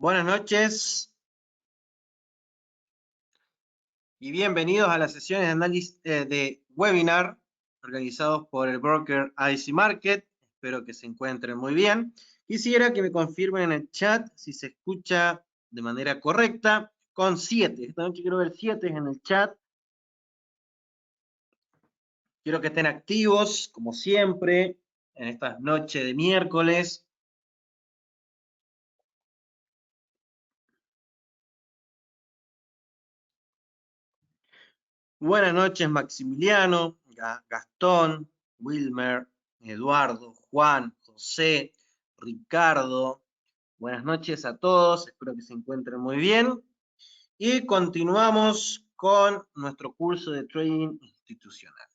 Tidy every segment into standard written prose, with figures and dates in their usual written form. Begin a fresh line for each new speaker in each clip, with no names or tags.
Buenas noches y bienvenidos a las sesiones de análisis de webinar organizados por el broker IC Market. Espero que se encuentren muy bien. Quisiera que me confirmen en el chat si se escucha de manera correcta con 7. Esta noche quiero ver 7 en el chat. Quiero que estén activos, como siempre, en esta noche de miércoles. Buenas noches, Maximiliano, Gastón, Wilmer, Eduardo, Juan, José, Ricardo. Buenas noches a todos, espero que se encuentren muy bien. Y continuamos con nuestro curso de trading institucional.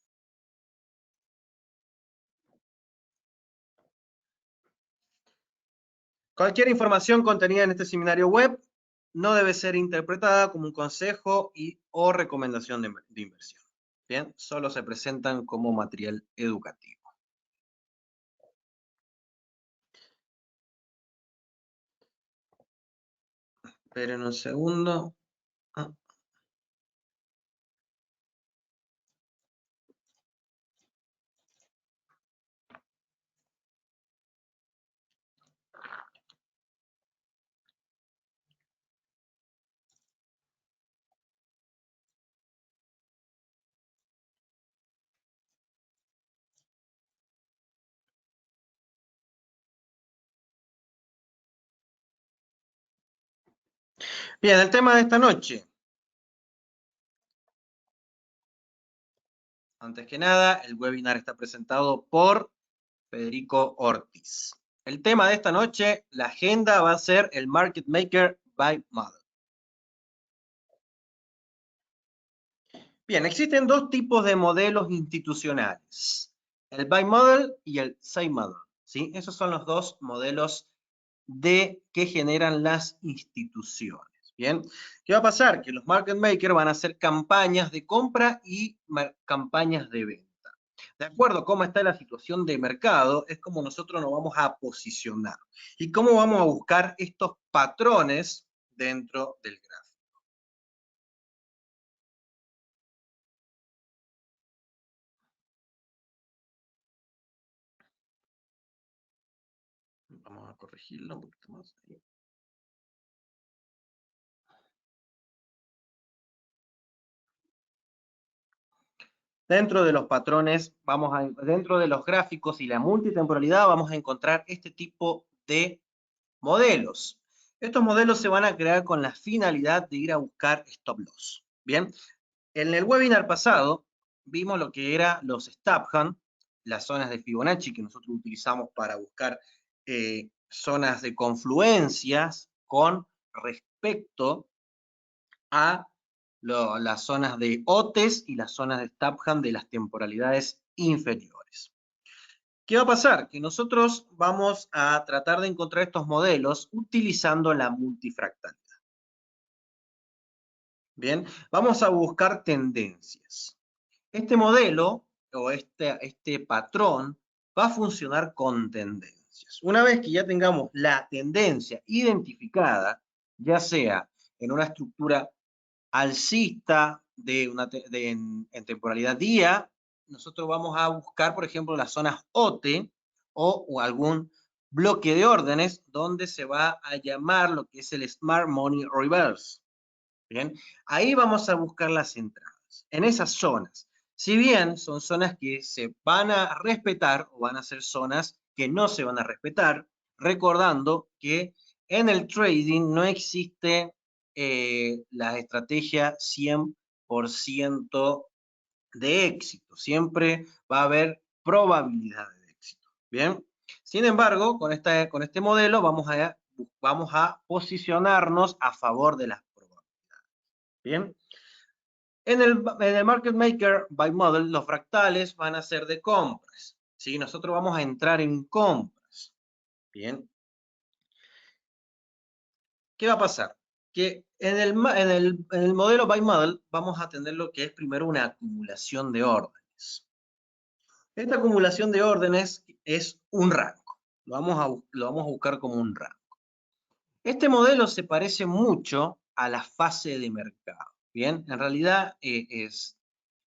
Cualquier información contenida en este seminario web no debe ser interpretada como un consejo o recomendación de inversión. Bien, solo se presentan como material educativo. Esperen un segundo. Bien, el tema de esta noche. Antes que nada, el webinar está presentado por Federico Ortiz. El tema de esta noche, la agenda va a ser el Market Maker Buy Model. Bien, existen dos tipos de modelos institucionales, el Buy Model y el Sell Model. ¿Sí? Esos son los dos modelos que generan las instituciones. Bien, ¿qué va a pasar? Que los market makers van a hacer campañas de compra y campañas de venta. De acuerdo a cómo está la situación de mercado, es como nosotros nos vamos a posicionar y cómo vamos a buscar estos patrones dentro del gráfico. Vamos a corregirlo un poquito más. Dentro de los patrones, dentro de los gráficos y la multitemporalidad, vamos a encontrar este tipo de modelos. Estos modelos se van a crear con la finalidad de ir a buscar stop loss. Bien, en el webinar pasado vimos lo que eran los stop hunt, las zonas de Fibonacci que nosotros utilizamos para buscar zonas de confluencias con respecto a las zonas de OTES y las zonas de stop hunt de las temporalidades inferiores. ¿Qué va a pasar? Que nosotros vamos a tratar de encontrar estos modelos utilizando la multifractalidad. Bien, vamos a buscar tendencias. Este modelo o este patrón va a funcionar con tendencias. Una vez que ya tengamos la tendencia identificada, ya sea en una estructura alcista en temporalidad día, nosotros vamos a buscar, por ejemplo, las zonas OT o algún bloque de órdenes donde se va a llamar lo que es el Smart Money Reverse. Bien, ahí vamos a buscar las entradas en esas zonas. Si bien son zonas que se van a respetar o van a ser zonas que no se van a respetar, recordando que en el trading no existe la estrategia 100% de éxito. Siempre va a haber probabilidad de éxito. Bien, sin embargo, con este modelo vamos a posicionarnos a favor de las probabilidades. Bien, en el Market Maker by Model, los fractales van a ser de compras. ¿Sí? Nosotros vamos a entrar en compras. Bien. ¿Qué va a pasar? Que en el modelo by Model vamos a tener lo que es primero una acumulación de órdenes. Esta acumulación de órdenes es un rango. Lo vamos a buscar como un rango. Este modelo se parece mucho a la fase de mercado. Bien, en realidad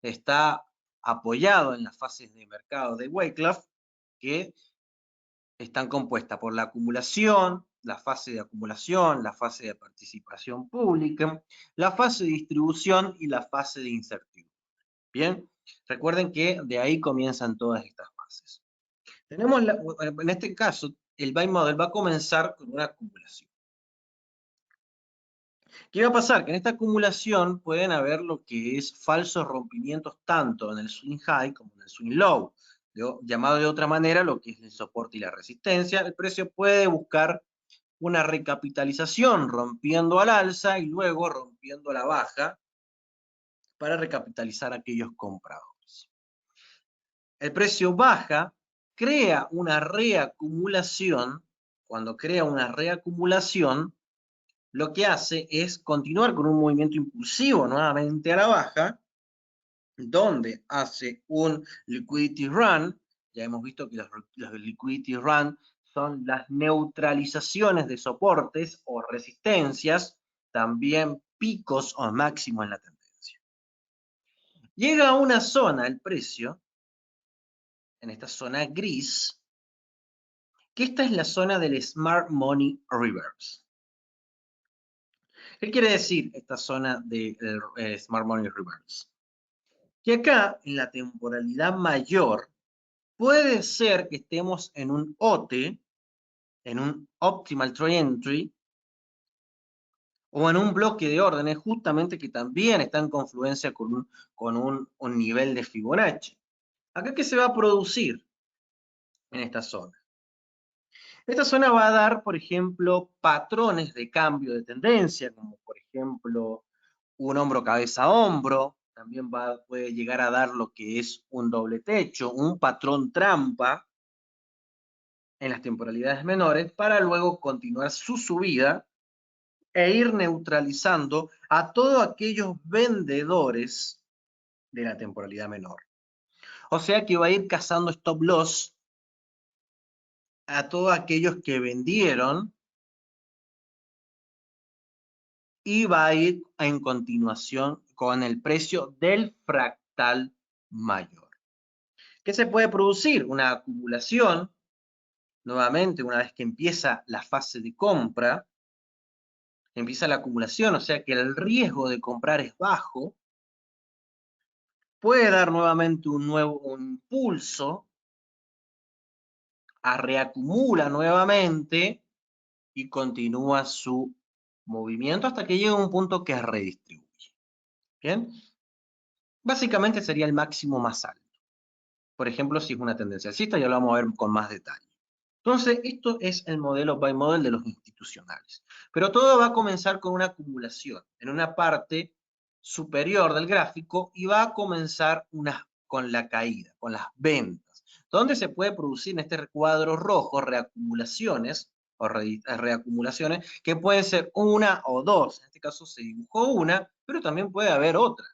está apoyado en las fases de mercado de Wyckoff, que están compuestas por la acumulación, la fase de acumulación, la fase de participación pública, la fase de distribución y la fase de incertidumbre. Bien, recuerden que de ahí comienzan todas estas fases. En este caso, el buy model va a comenzar con una acumulación. ¿Qué va a pasar? Que en esta acumulación pueden haber lo que es falsos rompimientos tanto en el swing high como en el swing low. Llamado de otra manera lo que es el soporte y la resistencia. El precio puede buscar una recapitalización rompiendo al alza y luego rompiendo a la baja para recapitalizar a aquellos compradores. El precio baja, crea una reacumulación. Cuando crea una reacumulación, lo que hace es continuar con un movimiento impulsivo nuevamente a la baja, donde hace un liquidity run. Ya hemos visto que los liquidity run son las neutralizaciones de soportes o resistencias, también picos o máximos en la tendencia. Llega a una zona el precio, en esta zona gris, que esta es la zona del Smart Money Reverse. ¿Qué quiere decir esta zona de Smart Money Reverse? Que acá, en la temporalidad mayor, puede ser que estemos en un OT, en un Optimal Trade Entry, o en un bloque de órdenes, justamente que también está en confluencia con un nivel de Fibonacci. ¿Acá qué se va a producir en esta zona? Esta zona va a dar, por ejemplo, patrones de cambio de tendencia, como por ejemplo un hombro cabeza hombro, también puede llegar a dar lo que es un doble techo, un patrón trampa en las temporalidades menores, para luego continuar su subida e ir neutralizando a todos aquellos vendedores de la temporalidad menor. O sea que va a ir cazando stop loss a todos aquellos que vendieron y va a ir en continuación con el precio del fractal mayor. ¿Qué se puede producir? Una acumulación, nuevamente, una vez que empieza la fase de compra, empieza la acumulación, o sea que el riesgo de comprar es bajo, puede dar nuevamente un nuevo impulso, reacumula nuevamente y continúa su movimiento hasta que llega a un punto que redistribuye. ¿Bien? Básicamente sería el máximo más alto. Por ejemplo, si es una tendencia alcista, ya lo vamos a ver con más detalle. Entonces, esto es el modelo buy model de los institucionales. Pero todo va a comenzar con una acumulación en una parte superior del gráfico y va a comenzar con la caída, con las ventas, donde se puede producir en este cuadro rojo reacumulaciones o reacumulaciones que pueden ser una o dos. En este caso se dibujó una, pero también puede haber otra.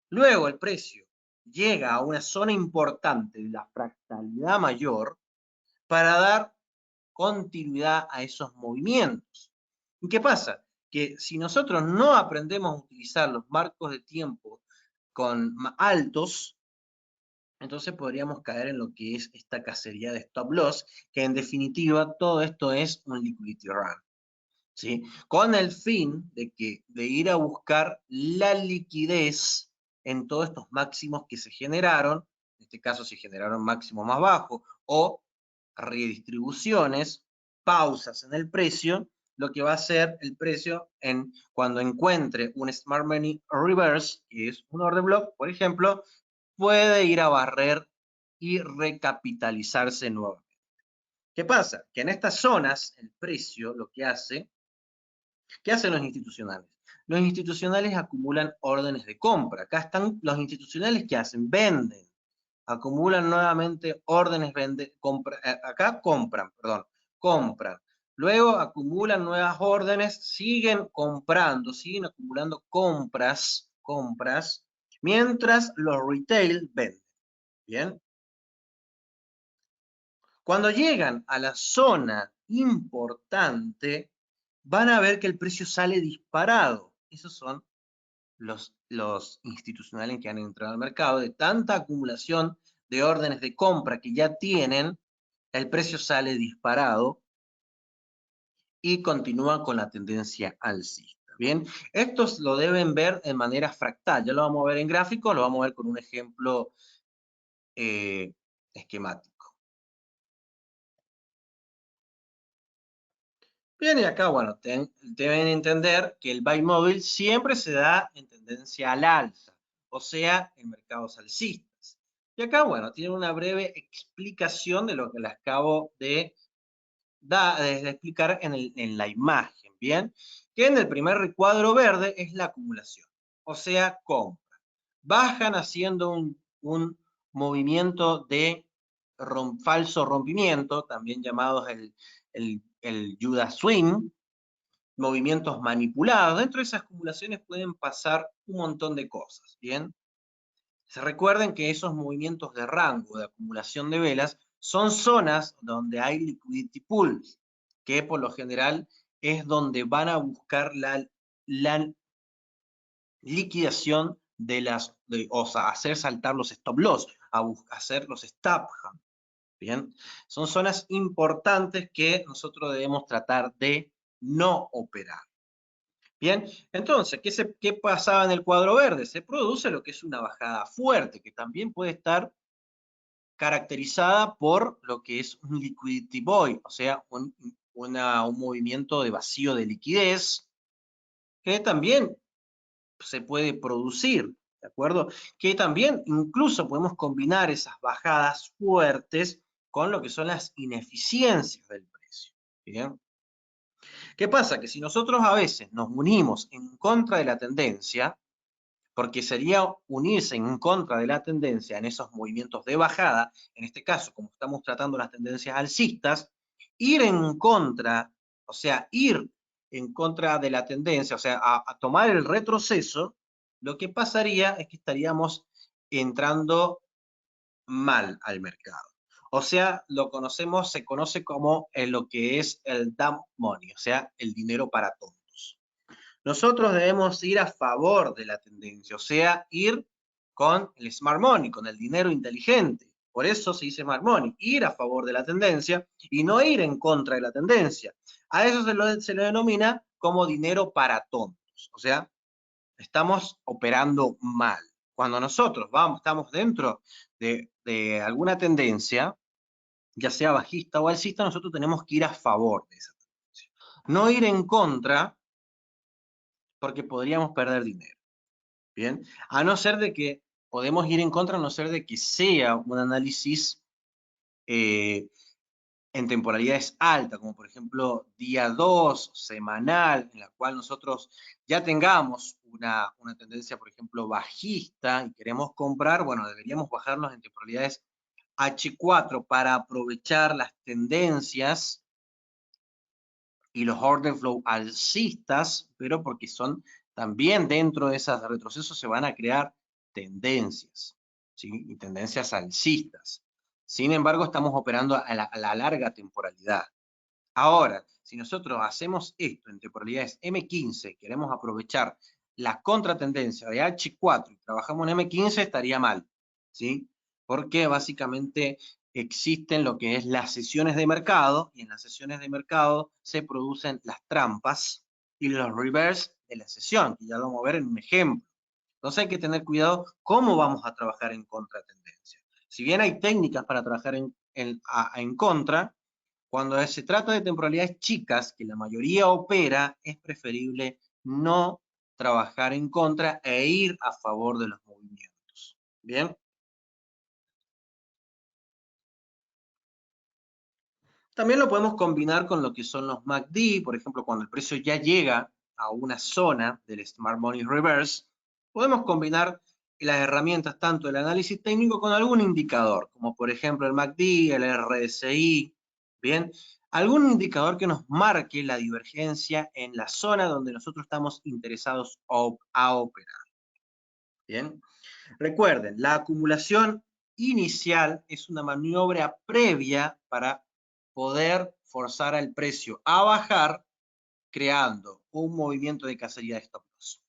Luego el precio llega a una zona importante de la fractalidad mayor para dar continuidad a esos movimientos. ¿Y qué pasa? Que si nosotros no aprendemos a utilizar los marcos de tiempo con altos, entonces podríamos caer en lo que es esta cacería de stop loss, que en definitiva todo esto es un liquidity run, ¿sí? Con el fin de ir a buscar la liquidez en todos estos máximos que se generaron, en este caso se generaron máximos más bajos, o redistribuciones, pausas en el precio, lo que va a hacer el precio cuando encuentre un Smart Money Reverse, que es un order block, por ejemplo, puede ir a barrer y recapitalizarse nuevamente. ¿Qué pasa? Que en estas zonas el precio lo que hace, ¿qué hacen los institucionales? Los institucionales acumulan órdenes de compra. Acá están los institucionales que hacen, venden, acumulan nuevamente órdenes, acá compran, perdón, compran. Luego acumulan nuevas órdenes, siguen comprando, siguen acumulando compras, mientras los retail venden. ¿Bien? Cuando llegan a la zona importante, van a ver que el precio sale disparado. Esos son los institucionales que han entrado al mercado. De tanta acumulación de órdenes de compra que ya tienen, el precio sale disparado y continúa con la tendencia alcista. Bien, estos lo deben ver en manera fractal. Ya lo vamos a ver en gráfico, lo vamos a ver con un ejemplo esquemático. Bien, y acá, bueno, deben entender que el buy móvil siempre se da en tendencia al alza, o sea, en mercados alcistas. Y acá, bueno, tiene una breve explicación de lo que les acabo de explicar en la imagen, ¿bien? Que en el primer recuadro verde es la acumulación, o sea, compra. Bajan haciendo un movimiento de falso rompimiento, también llamados el Judas Swing, movimientos manipulados. Dentro de esas acumulaciones pueden pasar un montón de cosas, ¿bien? Se recuerden que esos movimientos de rango de acumulación de velas son zonas donde hay liquidity pools, que por lo general es donde van a buscar la liquidación o sea, hacer saltar los stop loss, hacer los stop hunt. Bien, son zonas importantes que nosotros debemos tratar de no operar. Bien, entonces, ¿qué pasaba en el cuadro verde? Se produce lo que es una bajada fuerte, que también puede estar caracterizada por lo que es un liquidity void, o sea, un movimiento de vacío de liquidez, que también se puede producir, ¿de acuerdo? Que también incluso podemos combinar esas bajadas fuertes con lo que son las ineficiencias del precio, ¿bien? ¿Qué pasa? Que si nosotros a veces nos unimos en contra de la tendencia, porque sería unirse en contra de la tendencia en esos movimientos de bajada, en este caso, como estamos tratando las tendencias alcistas, ir en contra, o sea, ir en contra de la tendencia, o sea, a tomar el retroceso, lo que pasaría es que estaríamos entrando mal al mercado. O sea, se conoce como lo que es el dumb money, o sea, el dinero para tontos. Nosotros debemos ir a favor de la tendencia, o sea, ir con el smart money, con el dinero inteligente. Por eso se dice smart money, ir a favor de la tendencia y no ir en contra de la tendencia. A eso se lo denomina como dinero para tontos, o sea, estamos operando mal. Cuando nosotros estamos dentro de alguna tendencia, ya sea bajista o alcista, nosotros tenemos que ir a favor de esa tendencia. No ir en contra, porque podríamos perder dinero. Bien, a no ser de que podemos ir en contra, a no ser de que sea un análisis en temporalidades altas, como por ejemplo día 2, semanal, en la cual nosotros ya tengamos una tendencia, por ejemplo, bajista y queremos comprar, bueno, deberíamos bajarnos en temporalidades H4 para aprovechar las tendencias y los order flow alcistas, pero porque son también dentro de esos retrocesos se van a crear tendencias, ¿sí? Y tendencias alcistas. Sin embargo, estamos operando a la larga temporalidad. Ahora, si nosotros hacemos esto en temporalidades M15, queremos aprovechar la contratendencia de H4 y trabajamos en M15, estaría mal, ¿sí? Porque básicamente existen lo que es las sesiones de mercado y en las sesiones de mercado se producen las trampas y los reverse de la sesión, que ya lo vamos a ver en un ejemplo. Entonces hay que tener cuidado cómo vamos a trabajar en contratendencia. Si bien hay técnicas para trabajar en contra, cuando se trata de temporalidades chicas, que la mayoría opera, es preferible no trabajar en contra e ir a favor de los movimientos. Bien. También lo podemos combinar con lo que son los MACD, por ejemplo, cuando el precio ya llega a una zona del Smart Money Reverse, podemos combinar las herramientas tanto del análisis técnico con algún indicador, como por ejemplo el MACD, el RSI, bien, algún indicador que nos marque la divergencia en la zona donde nosotros estamos interesados a operar. Bien, recuerden, la acumulación inicial es una maniobra previa para poder forzar al precio a bajar creando un movimiento de cacería de stop loss.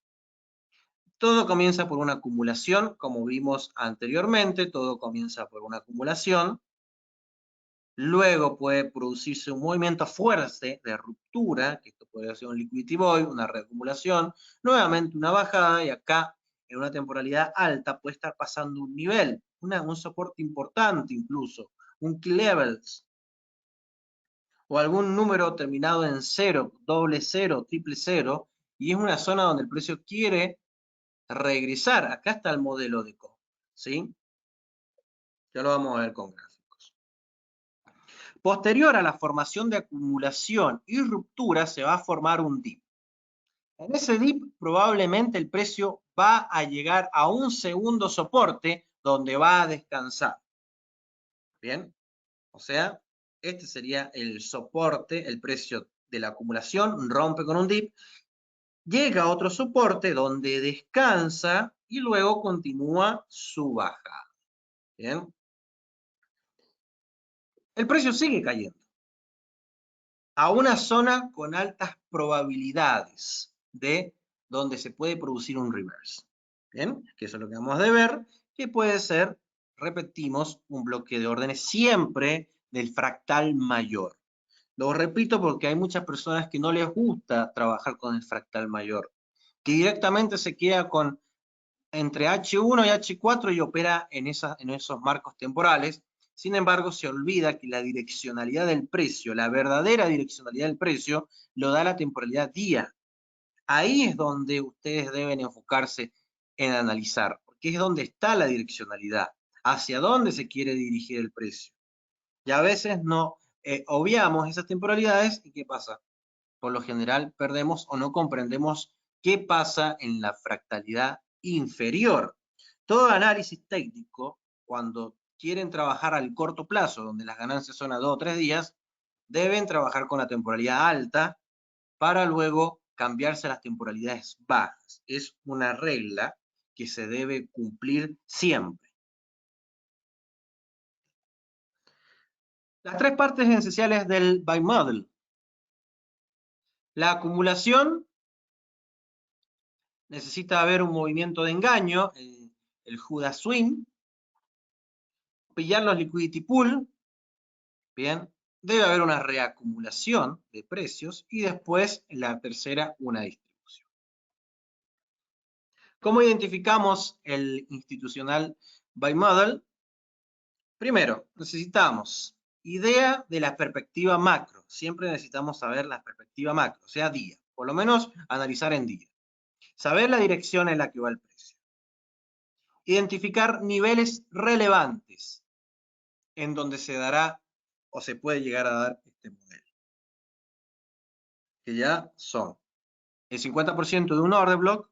Todo comienza por una acumulación, como vimos anteriormente, todo comienza por una acumulación. Luego puede producirse un movimiento fuerte de ruptura, que esto podría ser un liquidity void, una reacumulación, nuevamente una bajada, y acá en una temporalidad alta puede estar pasando un nivel, un soporte importante incluso, un key levels, o algún número terminado en 0, doble 0, triple 0, y es una zona donde el precio quiere regresar. Acá está el modelo de COM, ¿sí? Ya lo vamos a ver con gráficos. Posterior a la formación de acumulación y ruptura se va a formar un dip. En ese dip probablemente el precio va a llegar a un segundo soporte donde va a descansar. Bien, o sea, este sería el soporte, el precio de la acumulación, rompe con un dip, llega a otro soporte donde descansa y luego continúa su bajada. Bien, el precio sigue cayendo a una zona con altas probabilidades de donde se puede producir un reverse. Bien, que eso es lo que vamos a ver, que puede ser, repetimos, un bloque de órdenes siempre del fractal mayor. Lo repito porque hay muchas personas que no les gusta trabajar con el fractal mayor, que directamente se queda con entre H1 y H4 y opera en esos marcos temporales. Sin embargo, se olvida que la direccionalidad del precio, la verdadera direccionalidad del precio, lo da la temporalidad día. Ahí es donde ustedes deben enfocarse en analizar, porque es donde está la direccionalidad, hacia dónde se quiere dirigir el precio. Y a veces no obviamos esas temporalidades y ¿qué pasa? Por lo general perdemos o no comprendemos qué pasa en la fractalidad inferior. Todo análisis técnico, cuando quieren trabajar al corto plazo, donde las ganancias son a 2 o 3 días, deben trabajar con la temporalidad alta para luego cambiarse a las temporalidades bajas. Es una regla que se debe cumplir siempre. Las tres partes esenciales del buy model. La acumulación, necesita haber un movimiento de engaño, el Judas Swing, pillar los liquidity pool, bien, debe haber una reacumulación de precios y después la tercera una distribución. ¿Cómo identificamos el institucional buy model? Primero, necesitamos idea de la perspectiva macro. Siempre necesitamos saber la perspectiva macro, o sea, día. Por lo menos analizar en día. Saber la dirección en la que va el precio. Identificar niveles relevantes en donde se dará o se puede llegar a dar este modelo. Que ya son el 50% de un order block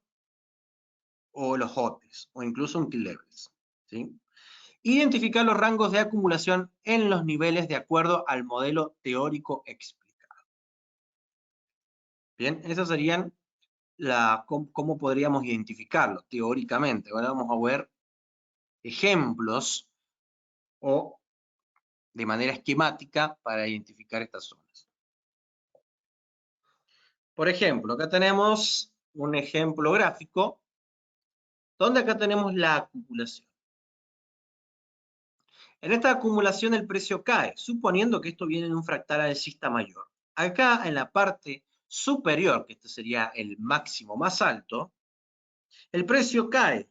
o los HOTs o incluso un key levels. ¿Sí? Identificar los rangos de acumulación en los niveles de acuerdo al modelo teórico explicado. Bien, esas serían cómo podríamos identificarlo teóricamente. Ahora vamos a ver ejemplos o de manera esquemática para identificar estas zonas. Por ejemplo, acá tenemos un ejemplo gráfico donde acá tenemos la acumulación. En esta acumulación el precio cae, suponiendo que esto viene en un fractal alcista mayor. Acá en la parte superior, que este sería el máximo más alto, el precio cae,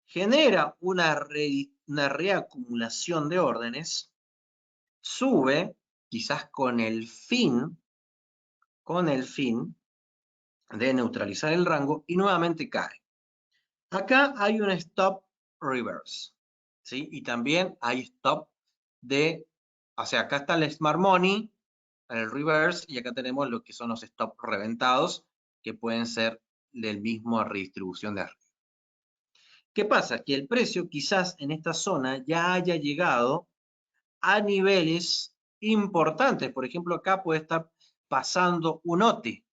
genera una reacumulación de órdenes, sube, quizás con el fin de neutralizar el rango y nuevamente cae. Acá hay un stop reverse, ¿sí? Y también hay stop o sea, acá está el Smart Money, el reverse, y acá tenemos lo que son los stop reventados, que pueden ser del mismo redistribución de arriba. ¿Qué pasa? Que el precio quizás en esta zona ya haya llegado a niveles importantes. Por ejemplo, acá puede estar pasando un OTE,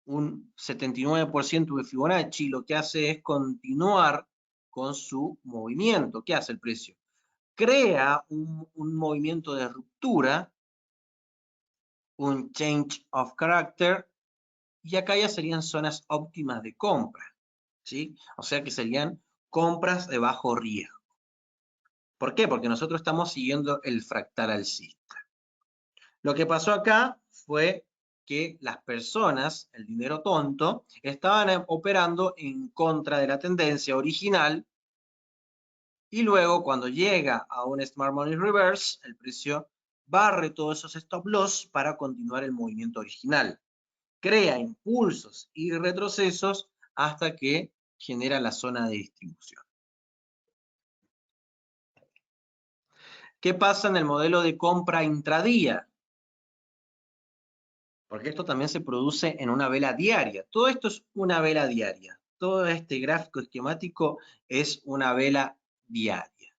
un 79% de Fibonacci, lo que hace es continuar con su movimiento. ¿Qué hace el precio? Crea un movimiento de ruptura, un change of character, y acá ya serían zonas óptimas de compra, ¿sí? O sea que serían compras de bajo riesgo. ¿Por qué? Porque nosotros estamos siguiendo el fractal alcista. Lo que pasó acá fue que las personas, el dinero tonto, estaban operando en contra de la tendencia original, y luego cuando llega a un Smart Money Reverse, el precio barre todos esos stop loss para continuar el movimiento original. Crea impulsos y retrocesos hasta que genera la zona de distribución. ¿Qué pasa en el modelo de compra intradía? Porque esto también se produce en una vela diaria. Todo esto es una vela diaria. Todo este gráfico esquemático es una vela diaria.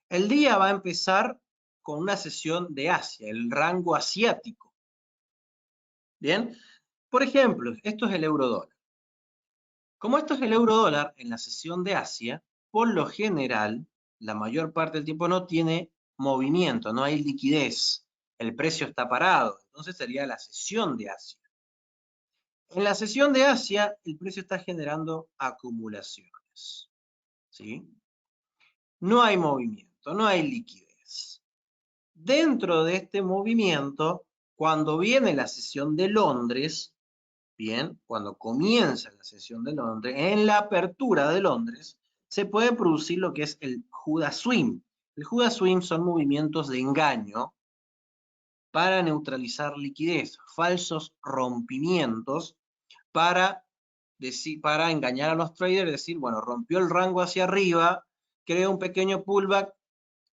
El día va a empezar con una sesión de Asia, el rango asiático. Bien, por ejemplo, esto es el euro dólar. Como esto es el euro dólar en la sesión de Asia, por lo general, la mayor parte del tiempo no tiene movimiento, no hay liquidez. El precio está parado, entonces sería la sesión de Asia. En la sesión de Asia, el precio está generando acumulaciones, ¿sí? No hay movimiento, no hay liquidez. Dentro de este movimiento, cuando viene la sesión de Londres, bien, cuando comienza la sesión de Londres, en la apertura de Londres, se puede producir lo que es el Judas Swing. El Judas Swing son movimientos de engaño para neutralizar liquidez, falsos rompimientos para engañar a los traders, decir, bueno, rompió el rango hacia arriba, crea un pequeño pullback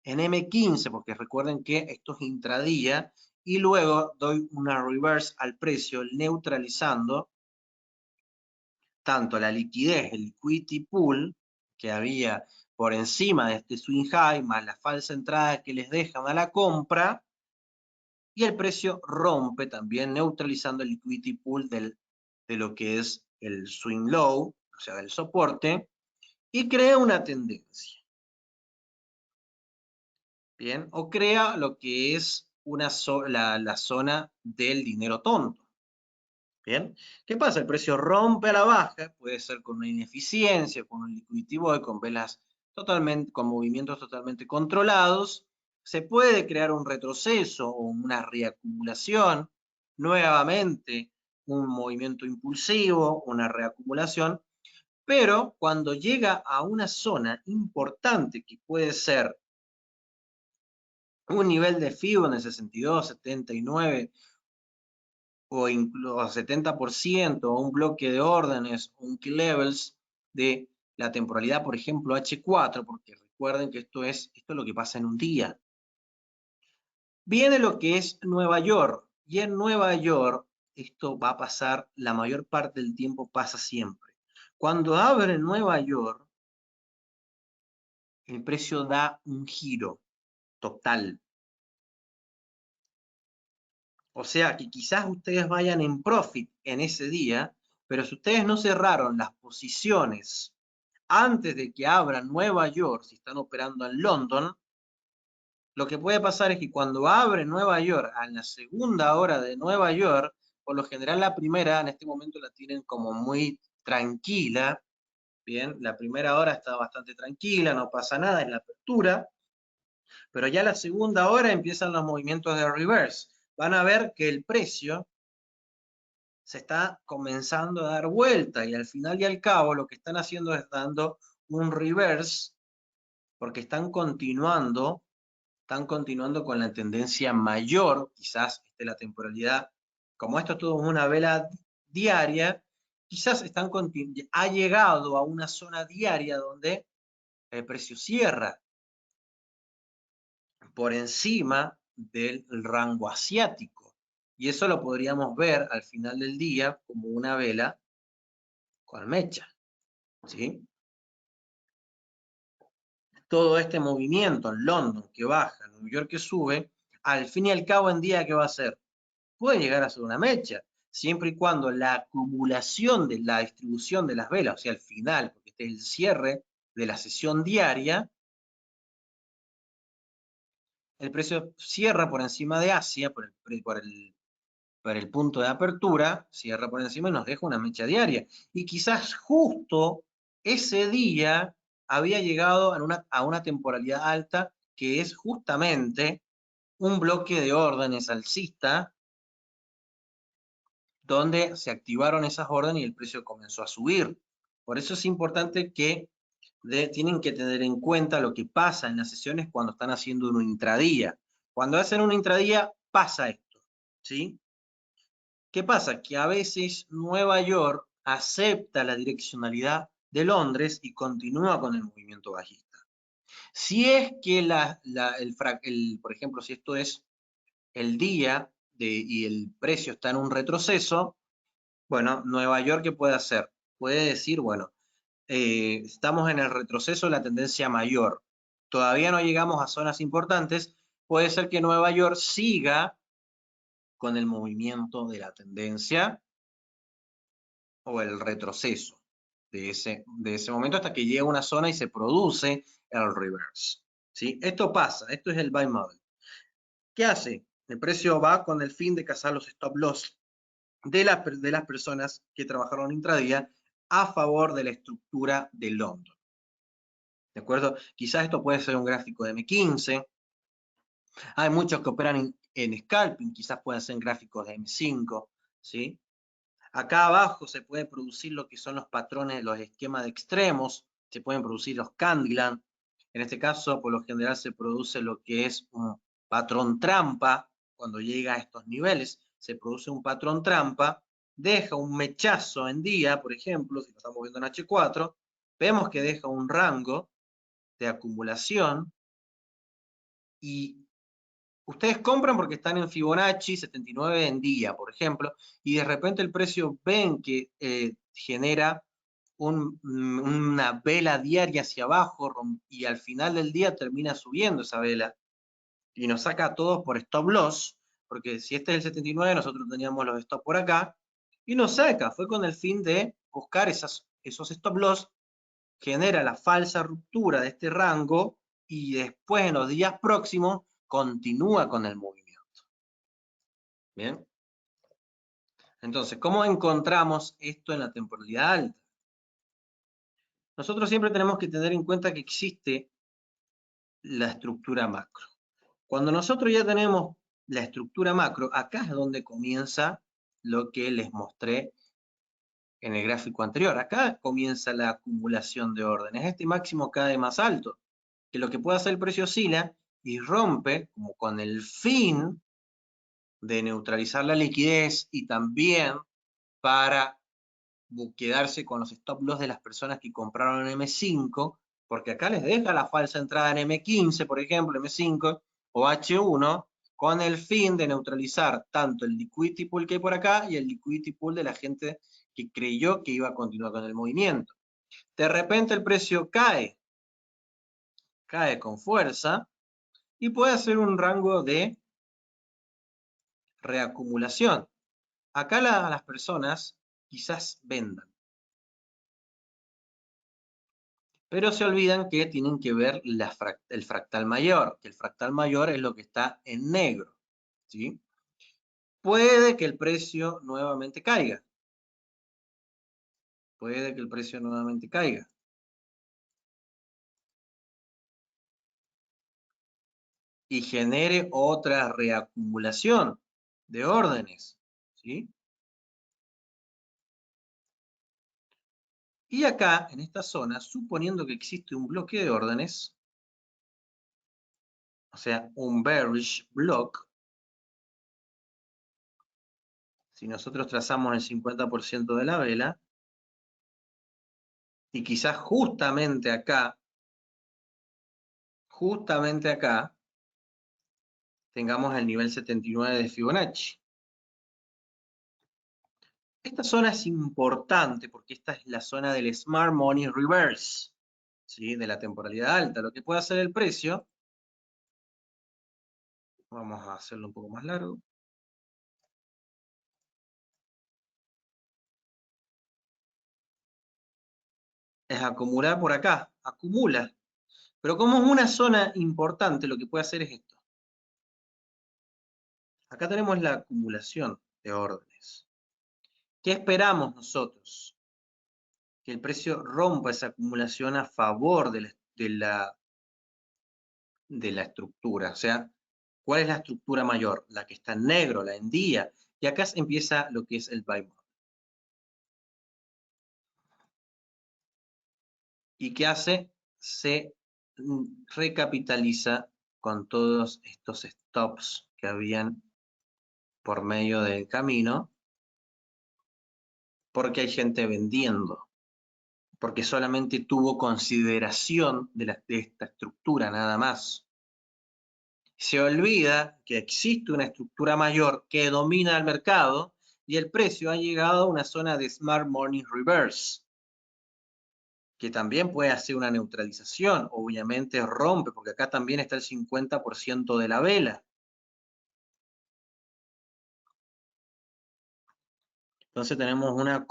en M15, porque recuerden que esto es intradía, y luego doy una reverse al precio, neutralizando tanto la liquidez, el liquidity pool, que había por encima de este swing high, más la falsa entrada que les dejan a la compra, y el precio rompe también neutralizando el liquidity pool de lo que es el swing low, o sea, del soporte, y crea una tendencia. Bien, o crea lo que es la zona del dinero tonto. Bien, ¿qué pasa? El precio rompe a la baja, puede ser con una ineficiencia, con un liquidity void, con velas totalmente, con movimientos totalmente controlados. Se puede crear un retroceso o una reacumulación, nuevamente un movimiento impulsivo, una reacumulación, pero cuando llega a una zona importante que puede ser un nivel de FIBO en el 62, 79 o incluso 70%, o un bloque de órdenes, un key levels de la temporalidad, por ejemplo, H4, porque recuerden que esto es lo que pasa en un día. Viene lo que es Nueva York, y en Nueva York esto va a pasar, la mayor parte del tiempo pasa siempre. Cuando abre Nueva York, el precio da un giro total. O sea que quizás ustedes vayan en profit en ese día, pero si ustedes no cerraron las posiciones antes de que abra Nueva York, si están operando en London, lo que puede pasar es que cuando abre Nueva York, a la segunda hora de Nueva York, por lo general la primera en este momento la tienen como muy tranquila, bien, la primera hora está bastante tranquila, no pasa nada, es la apertura, pero ya la segunda hora empiezan los movimientos de reverse. Van a ver que el precio se está comenzando a dar vuelta, y al final y al cabo lo que están haciendo es dando un reverse, porque están continuando con la tendencia mayor. Quizás la temporalidad, como esto todo es una vela diaria, quizás ha llegado a una zona diaria donde el precio cierra por encima del rango asiático, y eso lo podríamos ver al final del día como una vela con mecha, ¿sí? Todo este movimiento en London que baja, en New York que sube, al fin y al cabo en día, ¿qué va a hacer? Puede llegar a ser una mecha, siempre y cuando la acumulación de la distribución de las velas, o sea, al final, porque este es el cierre de la sesión diaria, el precio cierra por encima de Asia, por el Pero el punto de apertura cierra por encima y nos deja una mecha diaria. Y quizás justo ese día había llegado a una temporalidad alta, que es justamente un bloque de órdenes alcista, donde se activaron esas órdenes y el precio comenzó a subir. Por eso es importante que tienen que tener en cuenta lo que pasa en las sesiones cuando están haciendo un intradía. Cuando hacen un intradía pasa esto, ¿sí? ¿Qué pasa? Que a veces Nueva York acepta la direccionalidad de Londres y continúa con el movimiento bajista. Si es que por ejemplo, si esto es el día y el precio está en un retroceso, bueno, Nueva York, ¿qué puede hacer? Puede decir, bueno, estamos en el retroceso de la tendencia mayor, todavía no llegamos a zonas importantes, puede ser que Nueva York siga con el movimiento de la tendencia o el retroceso de ese momento hasta que llega a una zona y se produce el reverse, ¿sí? Esto pasa, esto es el buy model. ¿Qué hace? El precio va con el fin de cazar los stop loss de las personas que trabajaron intradía a favor de la estructura de London. ¿De acuerdo? Quizás esto puede ser un gráfico de M15. Hay muchos que operan en scalping, quizás pueden ser gráficos de M5, ¿sí? Acá abajo se puede producir lo que son los patrones, los esquemas de extremos, se pueden producir los Candyland. En este caso, por lo general, se produce lo que es un patrón trampa. Cuando llega a estos niveles, se produce un patrón trampa, deja un mechazo en día, por ejemplo, si lo estamos viendo en H4, vemos que deja un rango de acumulación y ustedes compran porque están en Fibonacci 79 en día, por ejemplo, y de repente el precio ven que genera una vela diaria hacia abajo y al final del día termina subiendo esa vela y nos saca a todos por stop loss, porque si este es el 79, nosotros teníamos los stop por acá, y nos saca, fue con el fin de buscar esos stop loss, genera la falsa ruptura de este rango y después en los días próximos continúa con el movimiento. Bien. Entonces, ¿cómo encontramos esto en la temporalidad alta? Nosotros siempre tenemos que tener en cuenta que existe la estructura macro. Cuando nosotros ya tenemos la estructura macro, acá es donde comienza lo que les mostré en el gráfico anterior. Acá comienza la acumulación de órdenes. Este máximo cae más alto, que lo que puede hacer el precio oscila y rompe como con el fin de neutralizar la liquidez y también para quedarse con los stop loss de las personas que compraron en M5, porque acá les deja la falsa entrada en M15, por ejemplo, M5 o H1, con el fin de neutralizar tanto el liquidity pool que hay por acá y el liquidity pool de la gente que creyó que iba a continuar con el movimiento. De repente el precio cae con fuerza y puede hacer un rango de reacumulación. Acá las personas quizás vendan, pero se olvidan que tienen que ver el fractal mayor, que el fractal mayor es lo que está en negro, ¿sí? Puede que el precio nuevamente caiga. Puede que el precio nuevamente caiga. Y genere otra reacumulación de órdenes, ¿sí? Y acá, en esta zona, suponiendo que existe un bloque de órdenes, o sea, un bearish block, si nosotros trazamos el 50% de la vela, y quizás justamente acá, tengamos el nivel 79 de Fibonacci. Esta zona es importante porque esta es la zona del Smart Money Reverse, ¿sí? De la temporalidad alta. Lo que puede hacer el precio, vamos a hacerlo un poco más largo. Es acumular por acá, acumula. Pero como es una zona importante, lo que puede hacer es esto. Acá tenemos la acumulación. de órdenes. ¿Qué esperamos nosotros? Que el precio rompa esa acumulación a favor de la estructura. O sea, ¿cuál es la estructura mayor? La que está en negro, la en día. Y acá empieza lo que es el buy model. ¿Y qué hace? Se recapitaliza con todos estos stops que habían por medio del camino, porque hay gente vendiendo, porque solamente tuvo consideración de esta estructura, nada más. Se olvida que existe una estructura mayor que domina el mercado y el precio ha llegado a una zona de Smart Money Reverse, que también puede hacer una neutralización, obviamente rompe, porque acá también está el 50% de la vela. Entonces tenemos una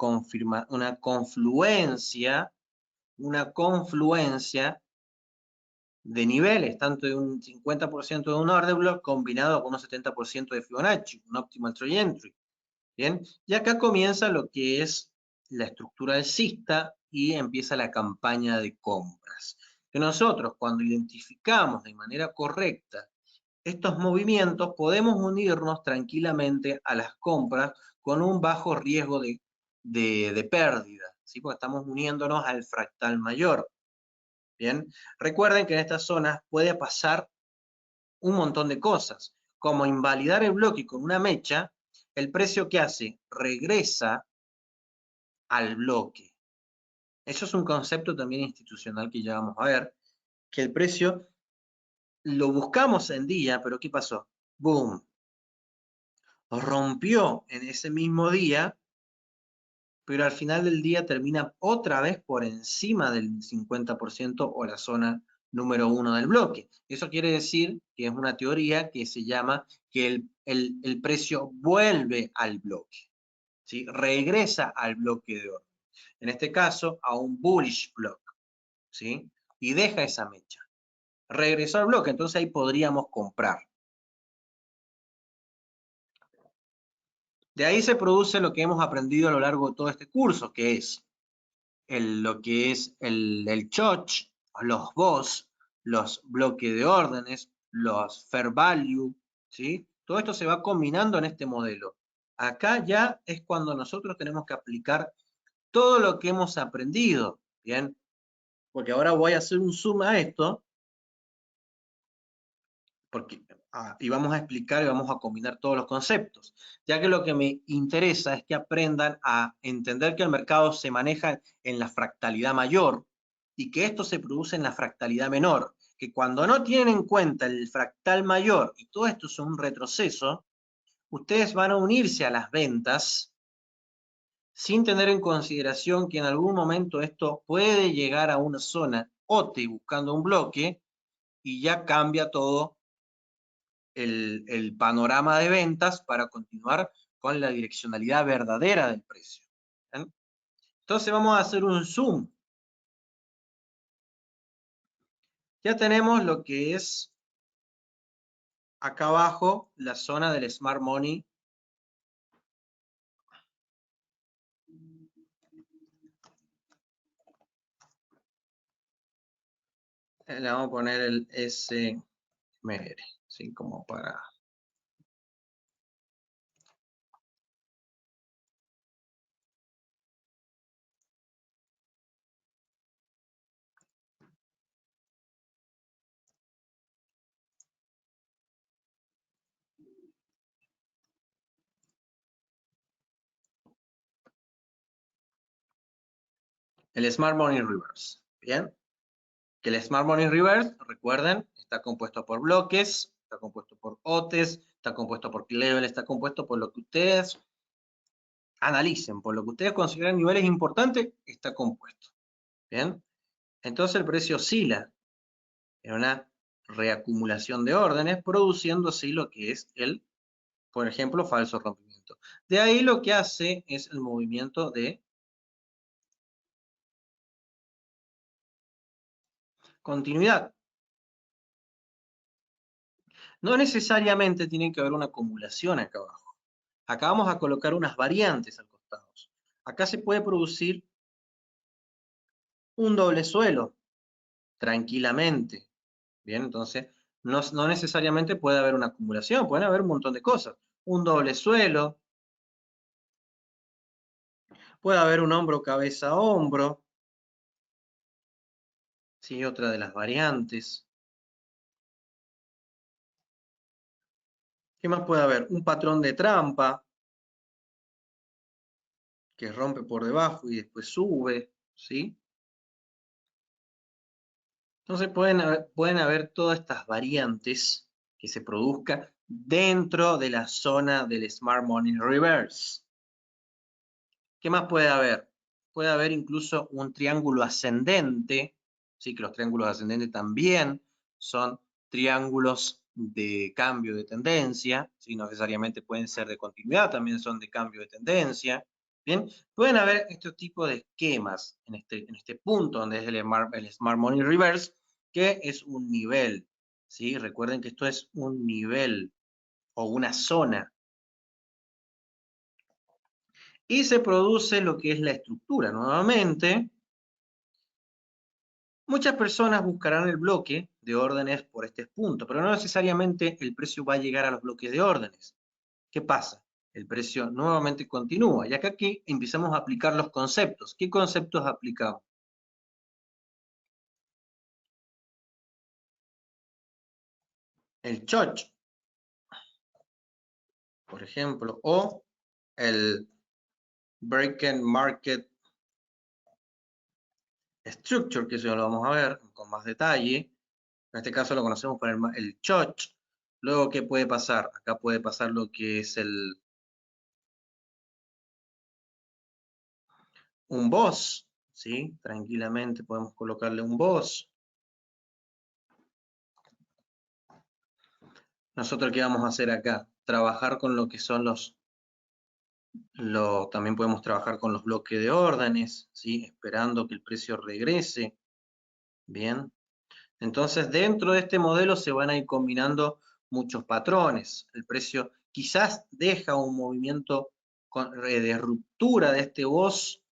confluencia de niveles, tanto de un 50% de un order block combinado con un 70% de Fibonacci, un optimal trade entry. Bien, y acá comienza lo que es la estructura alcista y empieza la campaña de compras. Que nosotros, cuando identificamos de manera correcta estos movimientos, podemos unirnos tranquilamente a las compras con un bajo riesgo de pérdida, ¿sí? Porque estamos uniéndonos al fractal mayor. Bien, recuerden que en estas zonas puede pasar un montón de cosas, como invalidar el bloque con una mecha. El precio que hace regresa al bloque. Eso es un concepto también institucional que ya vamos a ver, que el precio lo buscamos en día, pero ¿qué pasó? ¡Boom! Rompió en ese mismo día, pero al final del día termina otra vez por encima del 50% o la zona número 1 del bloque. Eso quiere decir que es una teoría que se llama que el precio vuelve al bloque, ¿sí? Regresa al bloque de oro. En este caso, a un bullish block, ¿sí? Y deja esa mecha. Regresó al bloque, entonces ahí podríamos comprar. De ahí se produce lo que hemos aprendido a lo largo de todo este curso, que es lo que es el choch, los BOS, los bloques de órdenes, los fair value, ¿sí? Todo esto se va combinando en este modelo. Acá ya es cuando nosotros tenemos que aplicar todo lo que hemos aprendido, ¿bien? Porque ahora voy a hacer un zoom a esto, porque, y vamos a explicar y vamos a combinar todos los conceptos, ya que lo que me interesa es que aprendan a entender que el mercado se maneja en la fractalidad mayor y que esto se produce en la fractalidad menor, que cuando no tienen en cuenta el fractal mayor y todo esto es un retroceso, ustedes van a unirse a las ventas sin tener en consideración que en algún momento esto puede llegar a una zona OTE buscando un bloque y ya cambia todo el panorama de ventas para continuar con la direccionalidad verdadera del precio. ¿Bien? Entonces vamos a hacer un zoom. Ya tenemos lo que es acá abajo la zona del Smart Money. Le vamos a poner el SMR, ¿sí? Como para... El Smart Money Reverse, ¿bien? Que el Smart Money Reverse, recuerden, está compuesto por bloques, está compuesto por OTES, está compuesto por level, está compuesto por lo que ustedes analicen, por lo que ustedes consideran niveles importantes, está compuesto. ¿Bien? Entonces el precio oscila en una reacumulación de órdenes, produciendo así lo que es el, por ejemplo, falso rompimiento. De ahí lo que hace es el movimiento de continuidad. No necesariamente tiene que haber una acumulación acá abajo. Acá vamos a colocar unas variantes al costado. Acá se puede producir un doble suelo, tranquilamente. Bien, entonces no necesariamente puede haber una acumulación, pueden haber un montón de cosas. Un doble suelo, puede haber un hombro, cabeza, hombro. Sí, otra de las variantes. ¿Qué más puede haber? Un patrón de trampa, que rompe por debajo y después sube, ¿sí? Entonces pueden haber todas estas variantes que se produzcan dentro de la zona del Smart Money Reverse. ¿Qué más puede haber? Puede haber incluso un triángulo ascendente, sí, que los triángulos ascendentes también son triángulos de cambio de tendencia, ¿sí? No necesariamente pueden ser de continuidad, también son de cambio de tendencia. Bien, pueden haber estos tipos de esquemas en este punto donde es el Smart Money Reverse, que es un nivel, ¿sí? Recuerden que esto es un nivel o una zona. Y se produce lo que es la estructura. Nuevamente, muchas personas buscarán el bloque de órdenes por este punto, pero no necesariamente el precio va a llegar a los bloques de órdenes. ¿Qué pasa? El precio nuevamente continúa. Y acá aquí empezamos a aplicar los conceptos. ¿Qué conceptos aplicamos? El choch, por ejemplo, o el Break Market Structure, que eso ya lo vamos a ver con más detalle. En este caso lo conocemos por el choch. Luego, ¿qué puede pasar? Acá puede pasar lo que es un boss, ¿sí? Tranquilamente podemos colocarle un boss. Nosotros, ¿qué vamos a hacer acá? Trabajar con lo que son también podemos trabajar con los bloques de órdenes, ¿sí? Esperando que el precio regrese. Bien. Entonces, dentro de este modelo se van a ir combinando muchos patrones. El precio quizás deja un movimiento de ruptura de este boss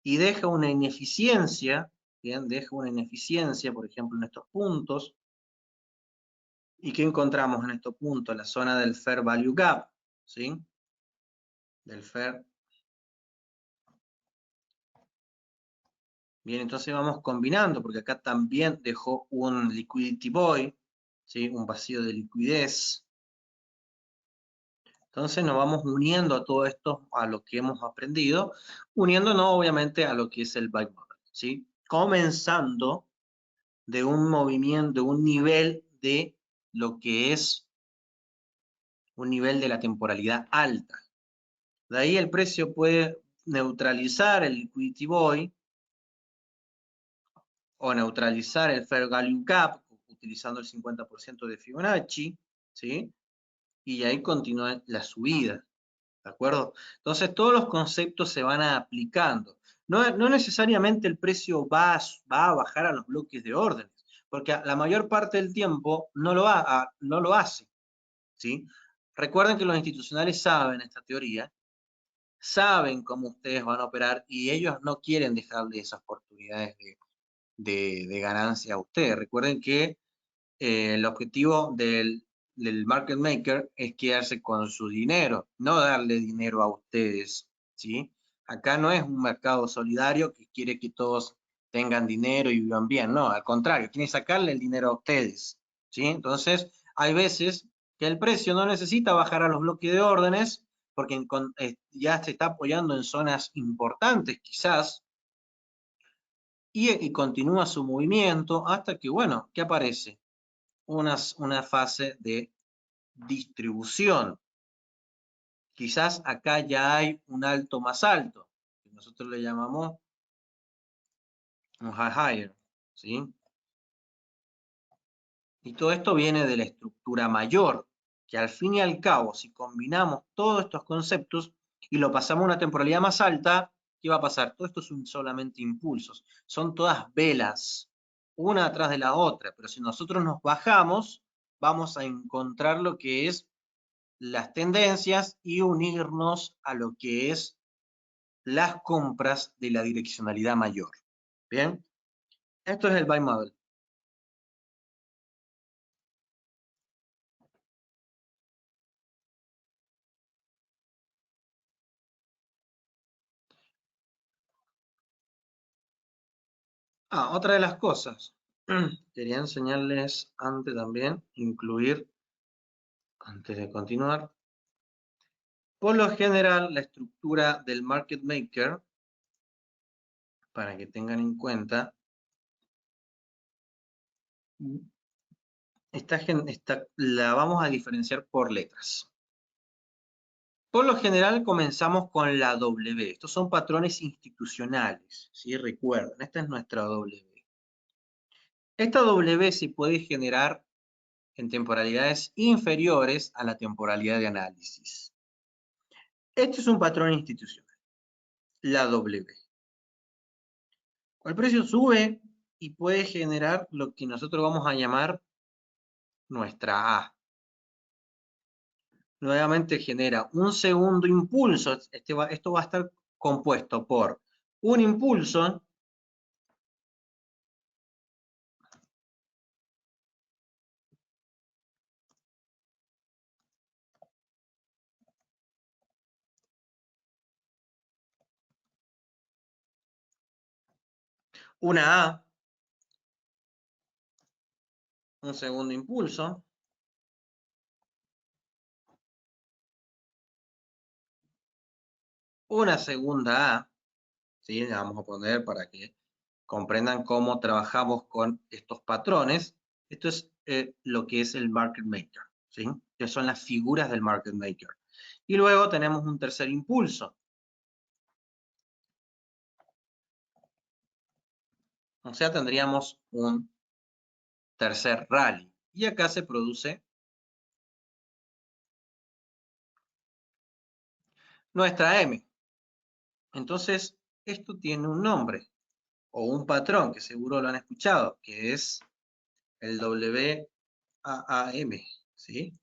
y deja una ineficiencia, bien, deja una ineficiencia, por ejemplo, en estos puntos. ¿Y qué encontramos en estos puntos? La zona del Fair Value Gap, ¿sí? Del Fair. Bien, entonces vamos combinando, porque acá también dejó un Liquidity Void, ¿sí? Un vacío de liquidez. Entonces nos vamos uniendo a todo esto, a lo que hemos aprendido, uniéndonos obviamente a lo que es el buy model, ¿sí? Comenzando de un movimiento, de un nivel de lo que es un nivel de la temporalidad alta. De ahí el precio puede neutralizar el liquidity void o neutralizar el fair value gap utilizando el 50% de Fibonacci, ¿sí? Y ahí continúa la subida, ¿de acuerdo? Entonces todos los conceptos se van aplicando. No necesariamente el precio va a bajar a los bloques de órdenes, porque la mayor parte del tiempo no lo hace, ¿sí? Recuerden que los institucionales saben esta teoría, saben cómo ustedes van a operar y ellos no quieren dejarle esas oportunidades de ganancia a ustedes. Recuerden que el objetivo del market maker es quedarse con su dinero, no darle dinero a ustedes, ¿sí? Acá no es un mercado solidario que quiere que todos tengan dinero y vivan bien, no, al contrario, quiere sacarle el dinero a ustedes, ¿sí? Entonces, hay veces que el precio no necesita bajar a los bloques de órdenes porque ya se está apoyando en zonas importantes quizás y continúa su movimiento hasta que, bueno, ¿qué aparece? Una fase de distribución. Quizás acá ya hay un alto más alto, que nosotros le llamamos un high higher, ¿sí? Y todo esto viene de la estructura mayor, que al fin y al cabo, si combinamos todos estos conceptos y lo pasamos a una temporalidad más alta, ¿qué va a pasar? Todo esto son solamente impulsos, son todas velas, una atrás de la otra, pero si nosotros nos bajamos, vamos a encontrar lo que es las tendencias y unirnos a lo que es las compras de la direccionalidad mayor. Bien, esto es el buy model. Otra de las cosas, quería enseñarles antes también, incluir, antes de continuar, por lo general la estructura del market maker, para que tengan en cuenta, la vamos a diferenciar por letras. Por lo general comenzamos con la W. Estos son patrones institucionales, ¿sí? Recuerden, esta es nuestra W. Esta W se puede generar en temporalidades inferiores a la temporalidad de análisis. Este es un patrón institucional, la W. El precio sube y puede generar lo que nosotros vamos a llamar nuestra A. Nuevamente genera un segundo impulso. Esto va a estar compuesto por un impulso, una A, un segundo impulso, una segunda A, ¿sí? La vamos a poner para que comprendan cómo trabajamos con estos patrones. Esto es lo que es el market maker, ¿sí? Que son las figuras del market maker. Y luego tenemos un tercer impulso. O sea, tendríamos un tercer rally. Y acá se produce nuestra M. Entonces, esto tiene un nombre o un patrón que seguro lo han escuchado, que es el WAAM, ¿sí?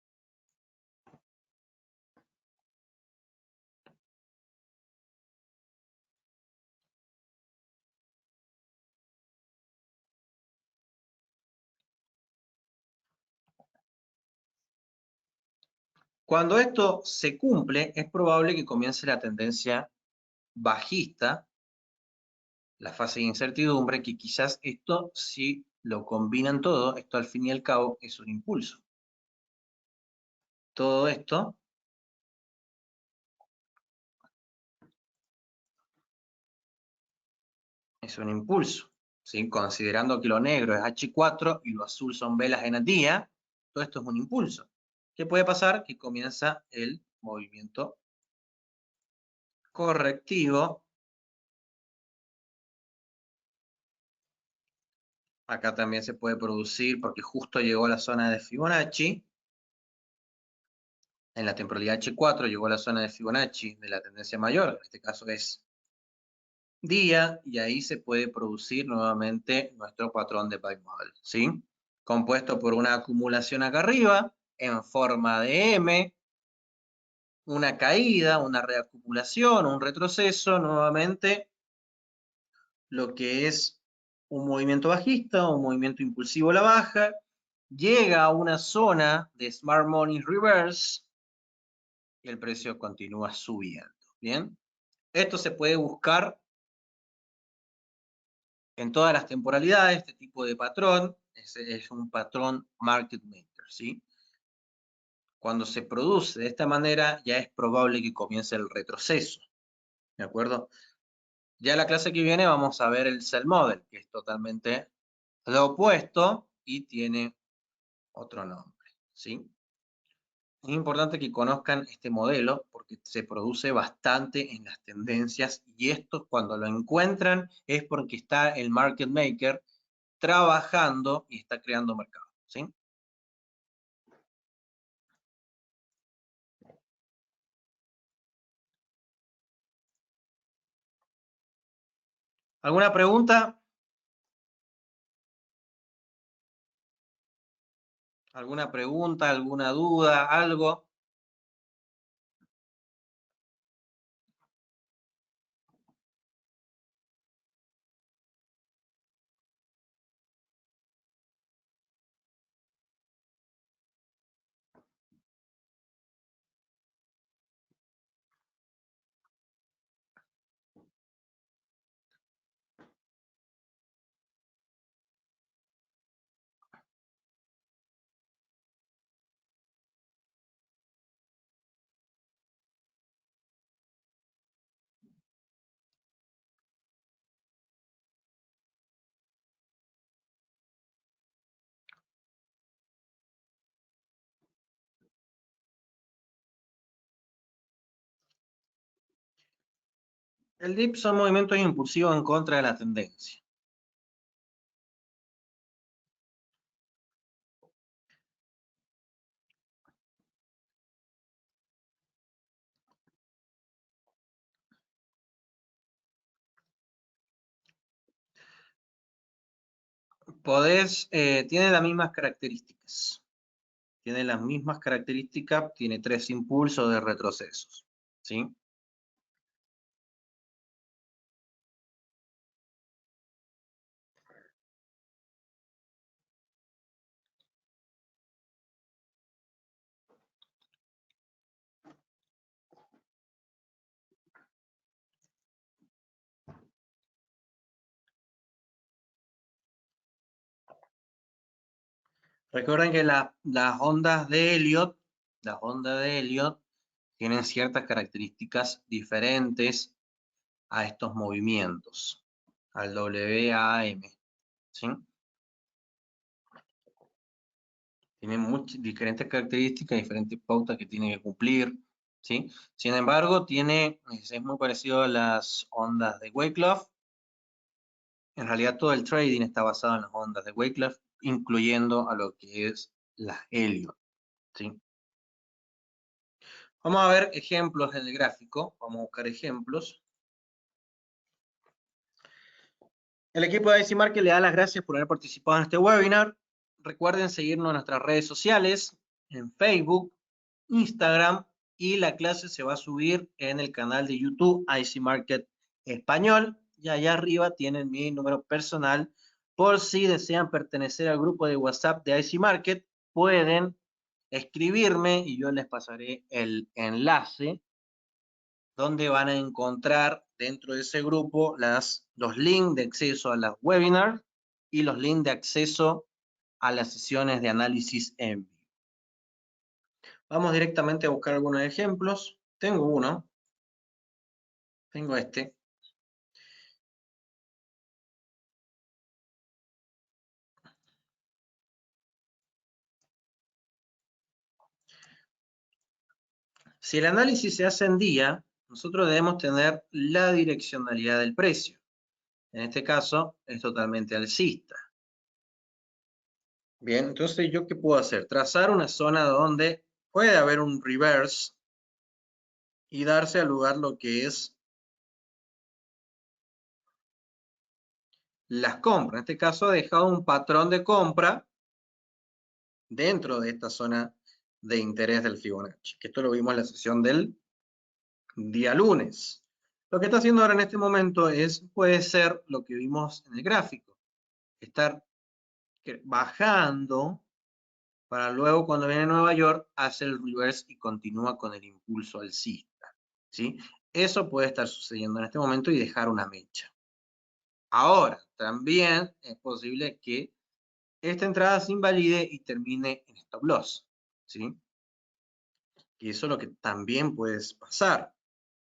Cuando esto se cumple, es probable que comience la tendencia bajista, la fase de incertidumbre, que quizás esto, si lo combinan todo, esto al fin y al cabo es un impulso. Todo esto es un impulso, ¿sí? Considerando que lo negro es H4 y lo azul son velas en el día, todo esto es un impulso. ¿Qué puede pasar? Que comienza el movimiento correctivo. Acá también se puede producir porque justo llegó a la zona de Fibonacci. En la temporalidad H4 llegó a la zona de Fibonacci de la tendencia mayor, en este caso es día, y ahí se puede producir nuevamente nuestro patrón de buy model, ¿sí? Compuesto por una acumulación acá arriba en forma de M, una caída, una reacumulación, un retroceso, nuevamente lo que es un movimiento bajista, un movimiento impulsivo a la baja, llega a una zona de Smart Money Reverse y el precio continúa subiendo, ¿bien? Esto se puede buscar en todas las temporalidades, este tipo de patrón es un patrón market maker, ¿sí? Cuando se produce de esta manera, ya es probable que comience el retroceso, ¿de acuerdo? Ya en la clase que viene vamos a ver el sell model, que es totalmente lo opuesto y tiene otro nombre, ¿sí? Es importante que conozcan este modelo porque se produce bastante en las tendencias y esto cuando lo encuentran es porque está el market maker trabajando y está creando mercado, ¿sí? ¿Alguna pregunta? ¿Alguna pregunta? ¿Alguna duda? ¿Algo? El dip son movimientos impulsivos en contra de la tendencia. Tiene las mismas características. Tiene las mismas características, tiene 3 impulsos de retrocesos. ¿Sí? Recuerden que las ondas de Elliot, tienen ciertas características diferentes a estos movimientos, al WAM. ¿Sí? Tienen diferentes características, diferentes pautas que tiene que cumplir. ¿Sí? Sin embargo, es muy parecido a las ondas de Wycliffe. En realidad todo el trading está basado en las ondas de Wycliffe, incluyendo a lo que es las Elliot. ¿Sí? Vamos a ver ejemplos en el gráfico. Vamos a buscar ejemplos. El equipo de IC Market le da las gracias por haber participado en este webinar. Recuerden seguirnos en nuestras redes sociales, en Facebook, Instagram, y la clase se va a subir en el canal de YouTube IC Market Español. Y allá arriba tienen mi número personal. Por si desean pertenecer al grupo de WhatsApp de IC Market, pueden escribirme y yo les pasaré el enlace donde van a encontrar dentro de ese grupo los links de acceso a las webinars y los links de acceso a las sesiones de análisis en vivo. Vamos directamente a buscar algunos ejemplos. Tengo uno. Tengo este. Si el análisis se hace en día, nosotros debemos tener la direccionalidad del precio. En este caso, es totalmente alcista. Bien, entonces, ¿yo qué puedo hacer? Trazar una zona donde puede haber un reverse y darse al lugar lo que es las compras. En este caso, he dejado un patrón de compra dentro de esta zona de interés del Fibonacci, que esto lo vimos en la sesión del día lunes. Lo que está haciendo ahora en este momento puede ser lo que vimos en el gráfico, estar bajando para luego cuando viene a Nueva York hace el reverse y continúa con el impulso alcista. ¿Sí? Eso puede estar sucediendo en este momento y dejar una mecha. Ahora, también es posible que esta entrada se invalide y termine en stop loss. ¿Sí? Y eso es lo que también puede pasar.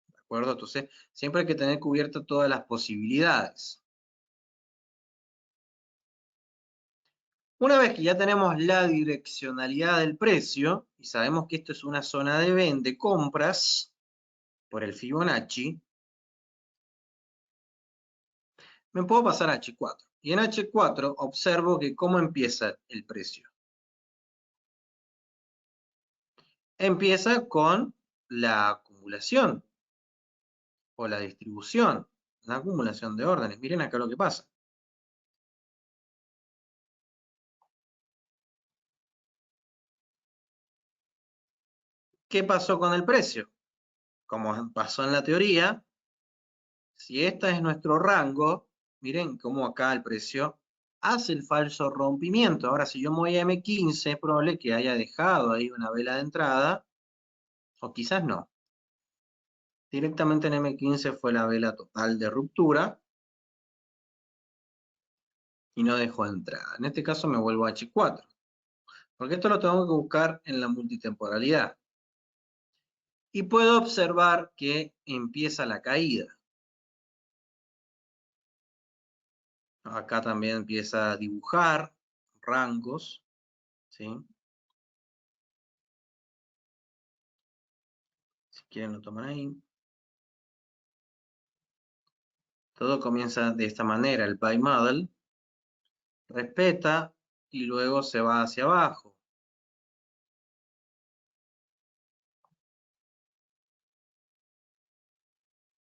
¿De acuerdo? Entonces, siempre hay que tener cubiertas todas las posibilidades. Una vez que ya tenemos la direccionalidad del precio y sabemos que esto es una zona de vende compras por el Fibonacci, me puedo pasar a H4. Y en H4 observo que cómo empieza el precio. Empieza con la acumulación o la distribución, la acumulación de órdenes. Miren acá lo que pasa. ¿Qué pasó con el precio? Como pasó en la teoría, si este es nuestro rango, miren cómo acá el precio hace el falso rompimiento. Ahora, si yo me voy a M15, es probable que haya dejado ahí una vela de entrada, o quizás no. Directamente en M15 fue la vela total de ruptura y no dejó entrada. En este caso me vuelvo a H4, porque esto lo tengo que buscar en la multitemporalidad. Y puedo observar que empieza la caída. Acá también empieza a dibujar rangos, ¿sí? Si quieren lo toman ahí. Todo comienza de esta manera, el bimodal, respeta y luego se va hacia abajo.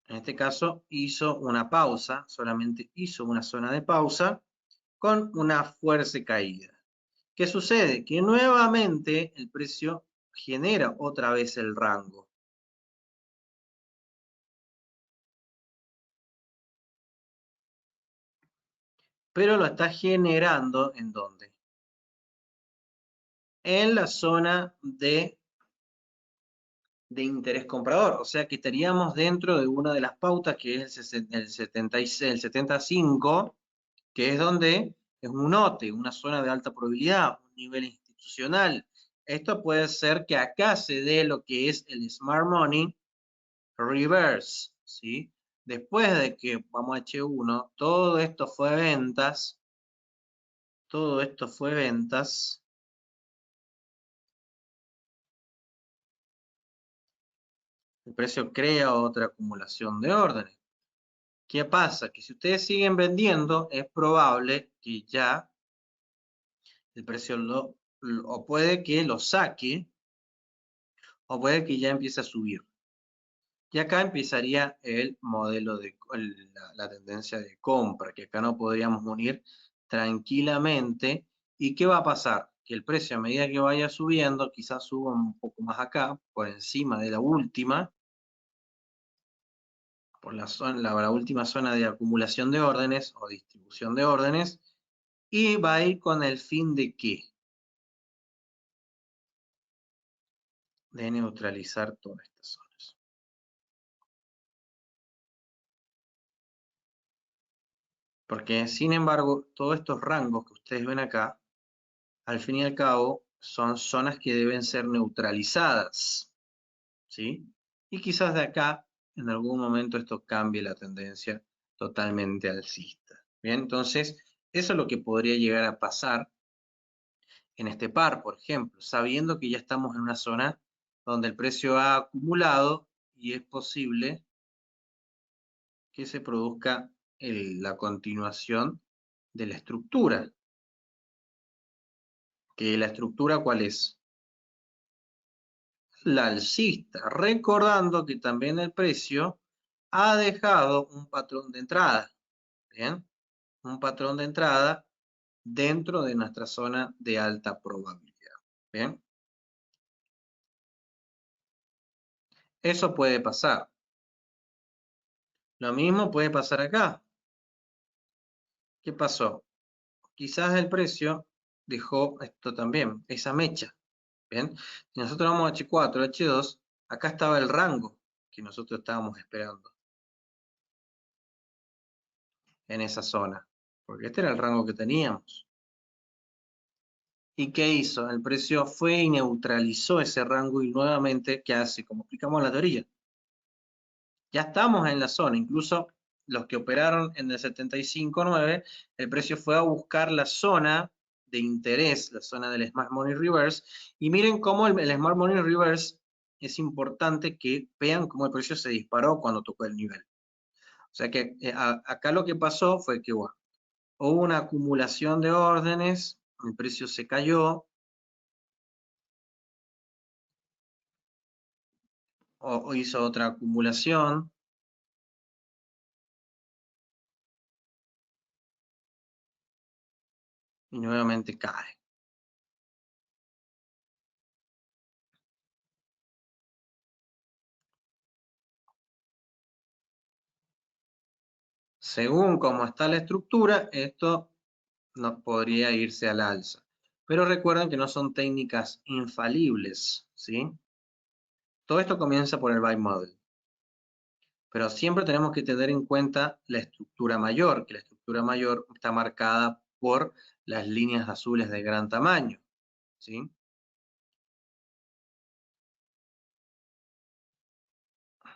En este caso hizo una pausa, solamente hizo una zona de pausa con una fuerte caída. ¿Qué sucede? Que nuevamente el precio genera otra vez el rango. Pero lo está generando ¿en dónde? En la zona de interés comprador. O sea que estaríamos dentro de una de las pautas que es el 76, el 75, que es donde es un note, una zona de alta probabilidad, un nivel institucional. Esto puede ser que acá se dé lo que es el Smart Money Reverse, ¿sí? Después de que vamos a H1, todo esto fue ventas, el precio crea otra acumulación de órdenes. ¿Qué pasa? Que si ustedes siguen vendiendo, es probable que ya el precio o puede que lo saque, o puede que ya empiece a subir. Y acá empezaría el modelo de la tendencia de compra, que acá no podríamos unir tranquilamente. ¿Y qué va a pasar? Que el precio a medida que vaya subiendo, quizás suba un poco más acá, por encima de la última, por la última zona de acumulación de órdenes o distribución de órdenes, y va a ir con el fin de ¿qué? De neutralizar todas estas zonas. Porque, sin embargo, todos estos rangos que ustedes ven acá, al fin y al cabo, son zonas que deben ser neutralizadas, ¿sí? Y quizás de acá, en algún momento, esto cambie la tendencia totalmente alcista. Bien, entonces, eso es lo que podría llegar a pasar en este par, por ejemplo, sabiendo que ya estamos en una zona donde el precio ha acumulado y es posible que se produzca la continuación de la estructura. ¿Que la estructura cuál es? La alcista, recordando que también el precio ha dejado un patrón de entrada, ¿bien? Un patrón de entrada dentro de nuestra zona de alta probabilidad, ¿bien? Eso puede pasar. Lo mismo puede pasar acá. ¿Qué pasó? Quizás el precio dejó esto también, esa mecha, ¿bien? Si nosotros vamos a H4, H2, acá estaba el rango que nosotros estábamos esperando en esa zona, porque este era el rango que teníamos. ¿Y qué hizo? El precio fue y neutralizó ese rango y nuevamente, ¿qué hace? Como explicamos en la teoría. Ya estamos en la zona, incluso los que operaron en el 75.9, el precio fue a buscar la zona de interés, la zona del Smart Money Reverse, y miren cómo el Smart Money Reverse es importante que vean cómo el precio se disparó cuando tocó el nivel. O sea que acá lo que pasó fue que bueno, hubo una acumulación de órdenes, el precio se cayó, o hizo otra acumulación, y nuevamente cae. Según cómo está la estructura, esto no podría irse al alza. Pero recuerden que no son técnicas infalibles, ¿sí? Todo esto comienza por el buy model. Pero siempre tenemos que tener en cuenta la estructura mayor, que la estructura mayor está marcada por las líneas azules de gran tamaño, ¿sí?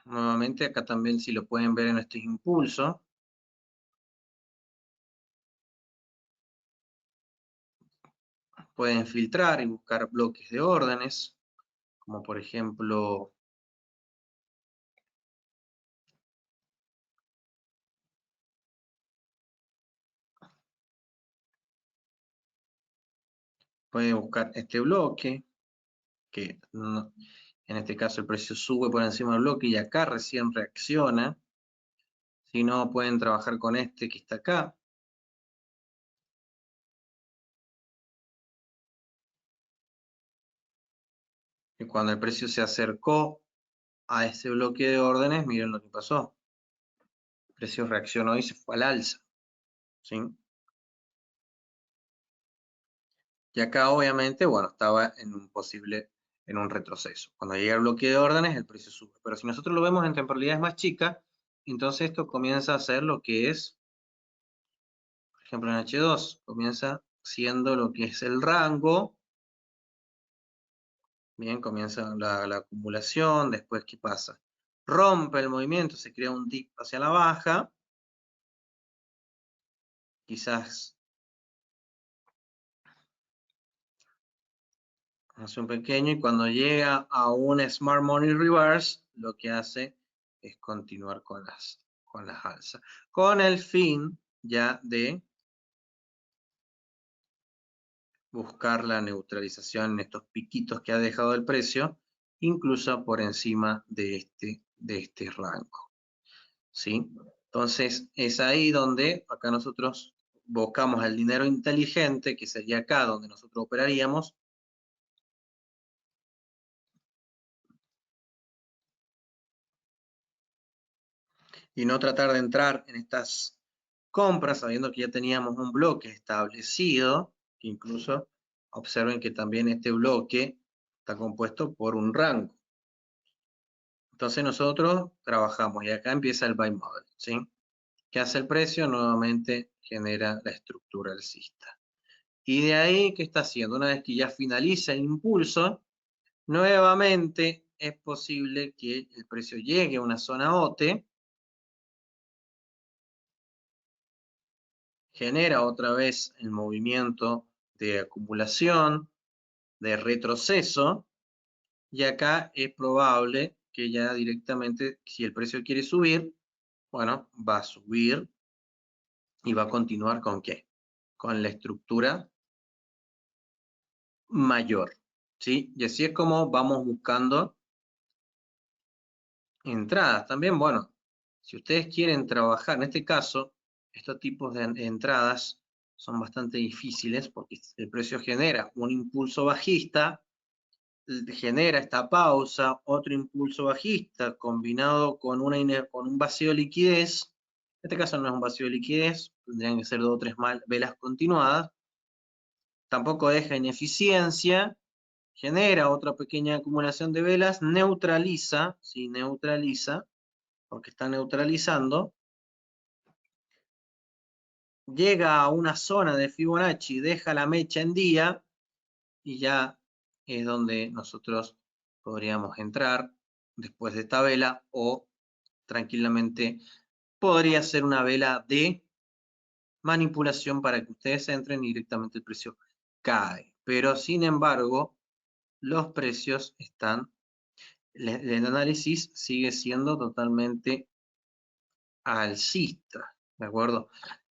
Nuevamente acá también si lo pueden ver en este impulso, pueden filtrar y buscar bloques de órdenes, como por ejemplo puede buscar este bloque, que en este caso el precio sube por encima del bloque y acá recién reacciona. Si no, pueden trabajar con este que está acá. Y cuando el precio se acercó a ese bloque de órdenes, miren lo que pasó. El precio reaccionó y se fue al alza. ¿Sí? Y acá obviamente, bueno, estaba en un retroceso. Cuando llega el bloque de órdenes, el precio sube. Pero si nosotros lo vemos en temporalidades más chicas, entonces esto comienza a ser lo que es, por ejemplo en H2, comienza siendo lo que es el rango. Bien, comienza la acumulación, después ¿qué pasa? Rompe el movimiento, se crea un dip hacia la baja, quizás hace un pequeño, y cuando llega a un Smart Money Reverse, lo que hace es continuar con las alzas, con el fin ya de buscar la neutralización en estos piquitos que ha dejado el precio, incluso por encima de este rango. ¿Sí? Entonces es ahí donde acá nosotros buscamos el dinero inteligente, que sería acá donde nosotros operaríamos, y no tratar de entrar en estas compras sabiendo que ya teníamos un bloque establecido. Incluso observen que también este bloque está compuesto por un rango. Entonces nosotros trabajamos y acá empieza el buy model, ¿sí? ¿Qué hace el precio? Nuevamente genera la estructura alcista. Y de ahí, ¿qué está haciendo? Una vez que ya finaliza el impulso, nuevamente es posible que el precio llegue a una zona OT, genera otra vez el movimiento de acumulación, de retroceso, y acá es probable que ya directamente, si el precio quiere subir, bueno, va a subir y va a continuar ¿con qué? Con la estructura mayor, ¿sí? Y así es como vamos buscando entradas. También, bueno, si ustedes quieren trabajar, en este caso, estos tipos de entradas son bastante difíciles porque el precio genera un impulso bajista, genera esta pausa, otro impulso bajista combinado con un vacío de liquidez. En este caso no es un vacío de liquidez, tendrían que ser 2 o 3 velas continuadas. Tampoco deja ineficiencia, genera otra pequeña acumulación de velas, neutraliza, ¿sí? Neutraliza, porque está neutralizando, llega a una zona de Fibonacci, deja la mecha en día y ya es donde nosotros podríamos entrar después de esta vela, o tranquilamente podría ser una vela de manipulación para que ustedes entren y directamente el precio cae. Pero sin embargo, los precios están, el análisis sigue siendo totalmente alcista, ¿de acuerdo?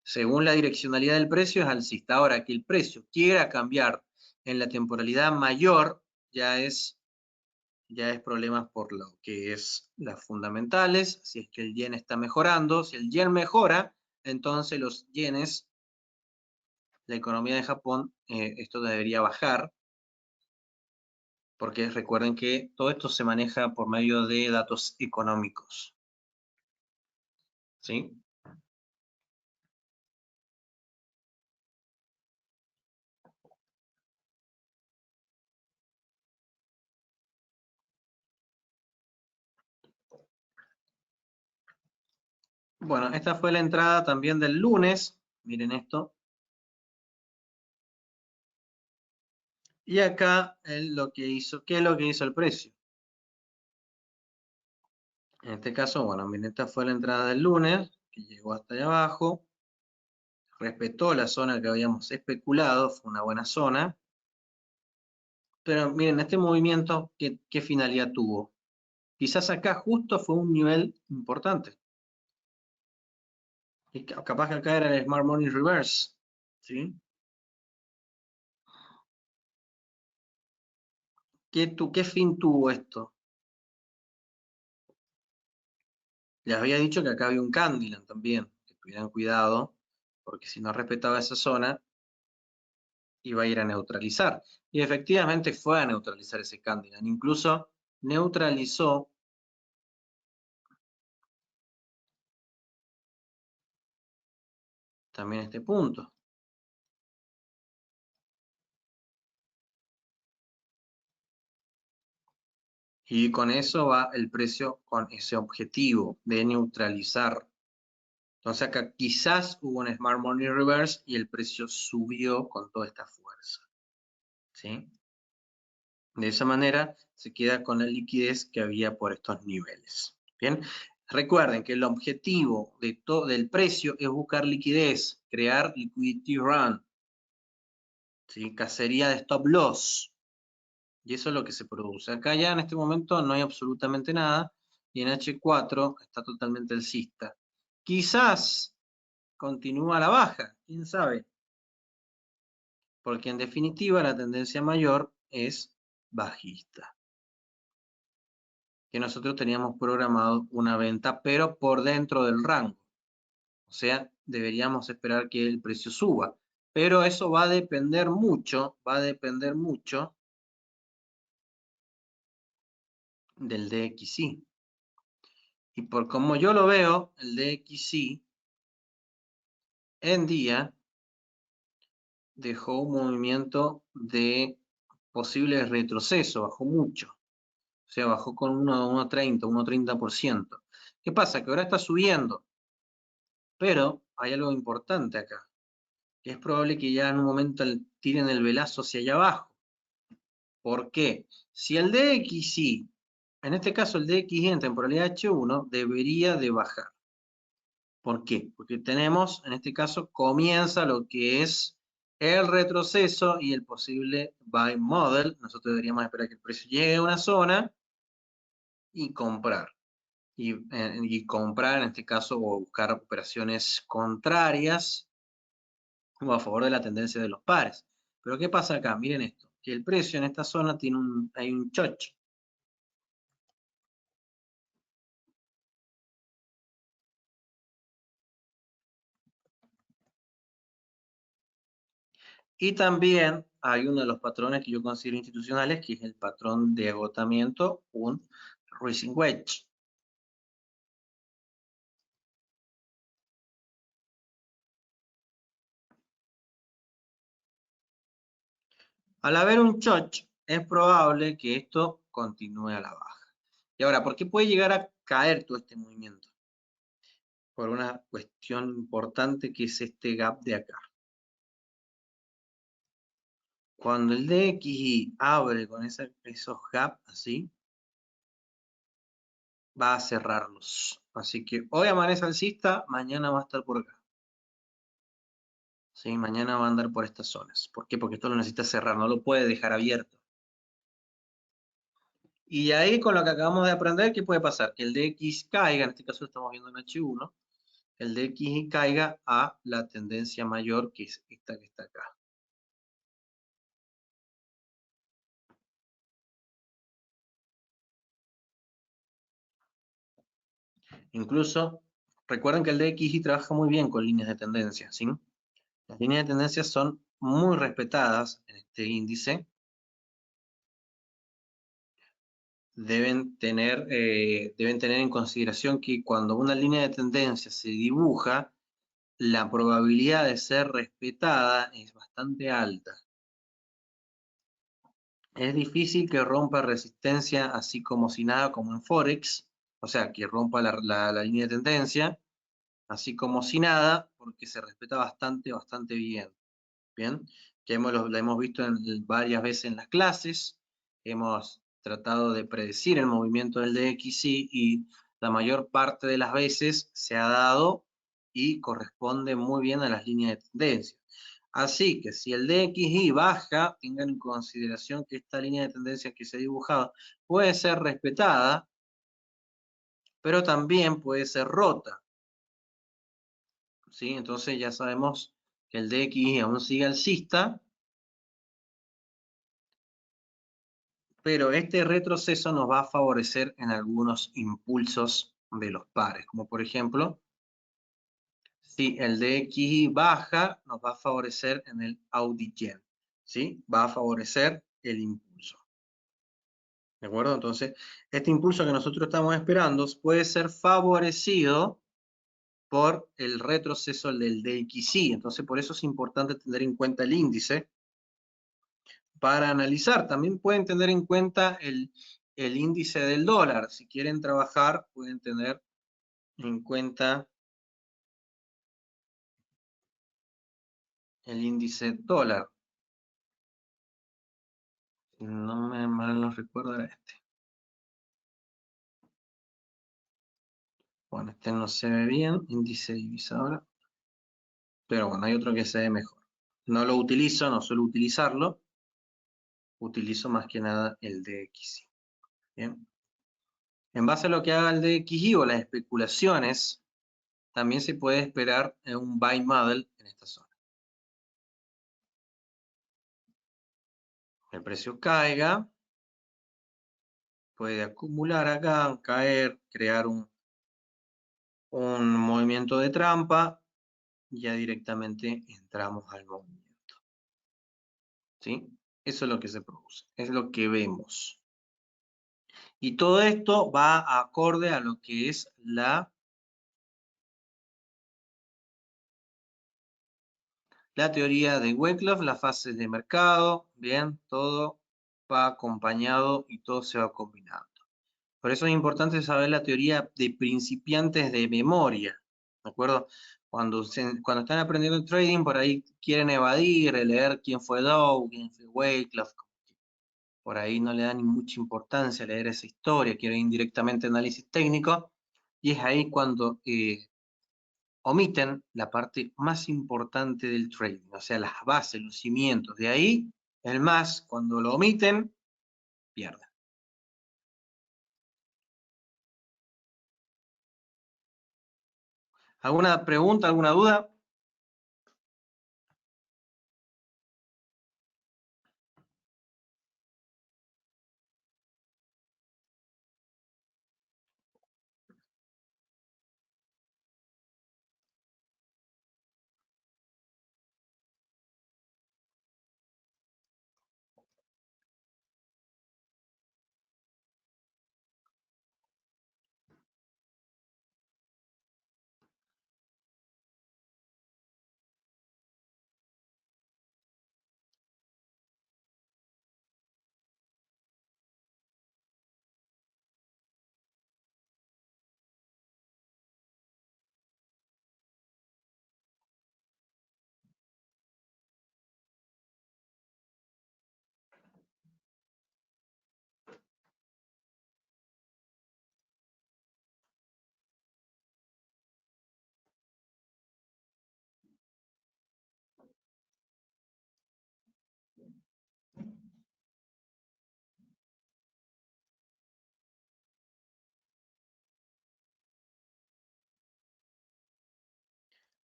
Según la direccionalidad del precio es alcista. Ahora, que el precio quiera cambiar en la temporalidad mayor, ya es problemas por lo que es las fundamentales, si es que el yen está mejorando. Si el yen mejora, entonces los yenes, la economía de Japón, esto debería bajar, porque recuerden que todo esto se maneja por medio de datos económicos, ¿sí? Bueno, esta fue la entrada también del lunes, miren esto. Y acá lo que hizo, ¿qué es lo que hizo el precio? En este caso, bueno, miren, esta fue la entrada del lunes, que llegó hasta allá abajo, respetó la zona que habíamos especulado, fue una buena zona. Pero miren, este movimiento, ¿qué finalidad tuvo? Quizás acá justo fue un nivel importante. Y capaz que acá era el Smart Money Reverse, ¿sí? ¿Qué fin tuvo esto? Les había dicho que acá había un Candyland también, que tuvieran cuidado, porque si no respetaba esa zona, iba a ir a neutralizar. Y efectivamente fue a neutralizar ese Candyland. Incluso neutralizó también este punto. Y con eso va el precio con ese objetivo de neutralizar. Entonces acá quizás hubo un Smart Money Reverse y el precio subió con toda esta fuerza. ¿Sí? De esa manera se queda con la liquidez que había por estos niveles. Bien, recuerden que el objetivo del precio es buscar liquidez, crear liquidity run, ¿sí? Cacería de stop loss. Y eso es lo que se produce. Acá ya en este momento no hay absolutamente nada y en H4 está totalmente alcista. Quizás continúa a la baja, quién sabe. Porque en definitiva la tendencia mayor es bajista. Que nosotros teníamos programado una venta, pero por dentro del rango. O sea, deberíamos esperar que el precio suba. Pero eso va a depender mucho del DXY. Y por como yo lo veo, el DXY en día dejó un movimiento de posible retroceso, bajó mucho. O sea, bajó con 1,30%. ¿Qué pasa? Que ahora está subiendo. Pero hay algo importante acá, que es probable que ya en un momento tiren el velazo hacia allá abajo. ¿Por qué? Si el DXY, en este caso el DXY en temporalidad H1, debería de bajar. ¿Por qué? Porque tenemos, en este caso, comienza lo que es el retroceso y el posible buy model. Nosotros deberíamos esperar que el precio llegue a una zona y comprar. Y comprar, en este caso, o buscar operaciones contrarias o a favor de la tendencia de los pares. Pero ¿qué pasa acá? Miren esto, que el precio en esta zona hay un chocho. Y también hay uno de los patrones que yo considero institucionales, que es el patrón de agotamiento, un rising wedge. Al haber un choch, es probable que esto continúe a la baja. Y ahora, ¿por qué puede llegar a caer todo este movimiento? Por una cuestión importante que es este gap de acá. Cuando el DXY abre con esos gaps así, va a cerrarlos. Así que hoy amanece alcista, mañana va a estar por acá. ¿Sí? Mañana va a andar por estas zonas. ¿Por qué? Porque esto lo necesita cerrar, no lo puede dejar abierto. Y ahí con lo que acabamos de aprender, ¿qué puede pasar? Que el DX caiga, en este caso lo estamos viendo en H1, el DXY caiga a la tendencia mayor, que es esta que está acá. Incluso, recuerden que el DXY trabaja muy bien con líneas de tendencia, ¿sí? Las líneas de tendencia son muy respetadas en este índice. Deben tener en consideración que cuando una línea de tendencia se dibuja, la probabilidad de ser respetada es bastante alta. Es difícil que rompa resistencia así como si nada, como en Forex, o sea, que rompa la línea de tendencia, así como si nada, porque se respeta bastante bien. Bien, que la hemos visto varias veces en las clases, hemos tratado de predecir el movimiento del DXY y la mayor parte de las veces se ha dado y corresponde muy bien a las líneas de tendencia. Así que si el DXY baja, tengan en consideración que esta línea de tendencia que se ha dibujado puede ser respetada, pero también puede ser rota. ¿Sí? Entonces ya sabemos que el DXY aún sigue alcista, pero este retroceso nos va a favorecer en algunos impulsos de los pares, como por ejemplo, si el DXY baja, nos va a favorecer en el Audi Yen, ¿sí? Va a favorecer el impulso. ¿De acuerdo? Entonces, este impulso que nosotros estamos esperando puede ser favorecido por el retroceso del DXY. Entonces, por eso es importante tener en cuenta el índice para analizar. También pueden tener en cuenta el índice del dólar. Si quieren trabajar, pueden tener en cuenta el índice dólar. Si no me mal no recuerdo, era este. Bueno, este no se ve bien, índice divisor. Pero bueno, hay otro que se ve mejor. No lo utilizo, no suelo utilizarlo. Utilizo más que nada el DXY. Bien. En base a lo que haga el DXY o las especulaciones, también se puede esperar un buy model en esta zona. El precio caiga, puede acumular acá, caer, crear un movimiento de trampa, y ya directamente entramos al movimiento. ¿Sí? Eso es lo que se produce, es lo que vemos. Y todo esto va acorde a lo que es la teoría de Wyckoff, las fases de mercado, bien, todo va acompañado y todo se va combinando. Por eso es importante saber la teoría de principiantes de memoria, ¿de acuerdo? Cuando están aprendiendo trading, por ahí quieren evadir, leer quién fue Dow, quién fue Wyckoff, por ahí no le dan ni mucha importancia a leer esa historia, quieren indirectamente análisis técnico, y es ahí cuando omiten la parte más importante del trading, o sea, las bases, los cimientos. De ahí, el más, cuando lo omiten, pierden. ¿Alguna pregunta, alguna duda?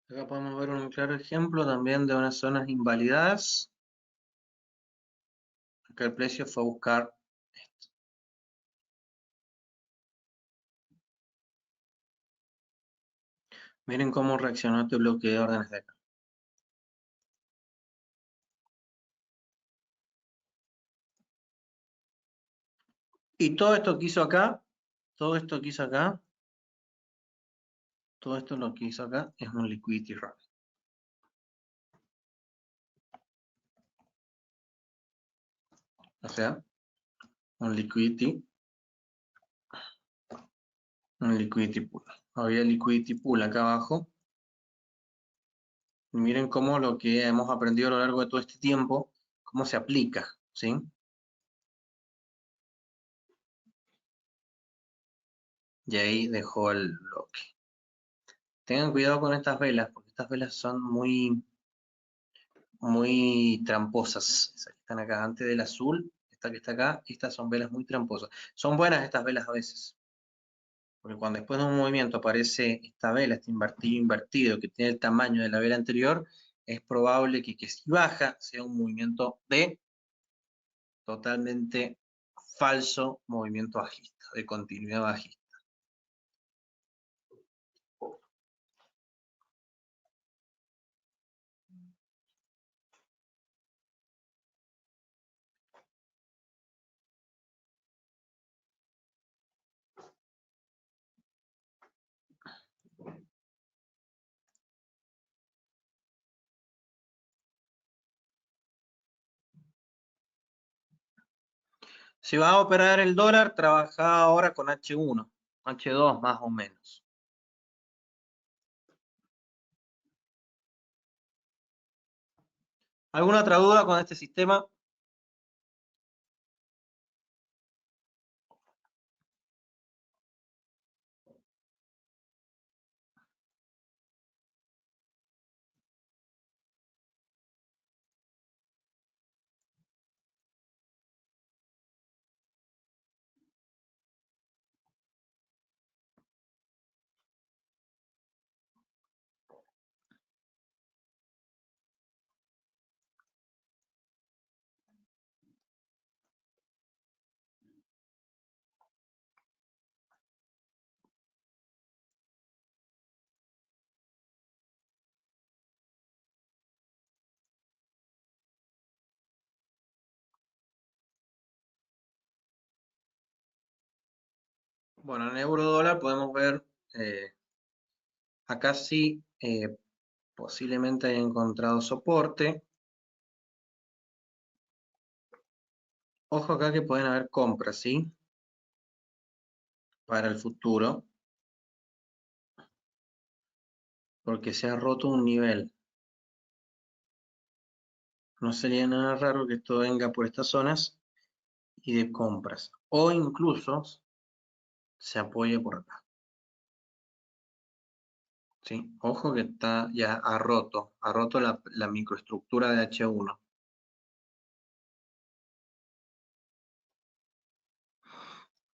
Acá podemos ver un claro ejemplo también de unas zonas invalidadas. Acá el precio fue a buscar esto. Miren cómo reaccionó este bloque de órdenes de acá. Y todo esto que hizo acá, todo esto que hizo acá, todo esto lo que hizo acá es un liquidity run. O sea, un liquidity pool. Había liquidity pool acá abajo. Y miren cómo lo que hemos aprendido a lo largo de todo este tiempo, cómo se aplica, ¿sí? Y ahí dejó el bloque. Tengan cuidado con estas velas, porque estas velas son muy tramposas. Esas que están acá, antes del azul, esta que está acá, estas son velas muy tramposas. Son buenas estas velas a veces, porque cuando después de un movimiento aparece esta vela, este invertido, que tiene el tamaño de la vela anterior, es probable que si baja sea un movimiento de totalmente falso movimiento bajista, de continuidad bajista. Si vas a operar el dólar, trabaja ahora con H1, H2 más o menos. ¿Alguna otra duda con este sistema? Bueno, en euro dólar podemos ver, acá sí posiblemente haya encontrado soporte. Ojo acá que pueden haber compras, ¿sí? Para el futuro. Porque se ha roto un nivel. No sería nada raro que esto venga por estas zonas y de compras. O incluso se apoye por acá. ¿Sí? Ojo que está ya ha roto la microestructura de H1.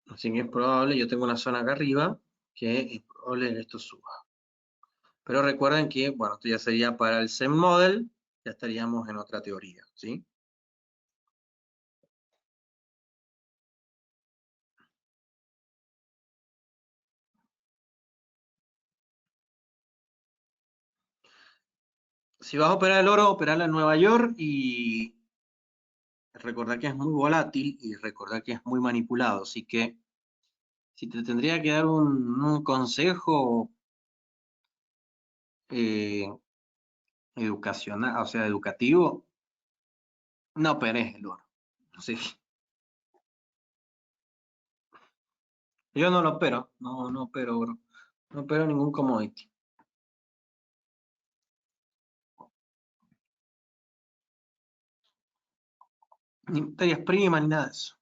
Así que es probable, yo tengo una zona acá arriba, que es probable que esto suba. Pero recuerden que, bueno, esto ya sería para el SEM Model, ya estaríamos en otra teoría, ¿sí? Si vas a operar el oro, operarla en Nueva York y recordar que es muy volátil y recordar que es muy manipulado. Así que si te tendría que dar un consejo eh, educacional, o sea, educativo, no operes el oro. Sí. Yo no lo opero, no opero oro, no opero ningún commodity. Ni materias primas, ni nada de eso.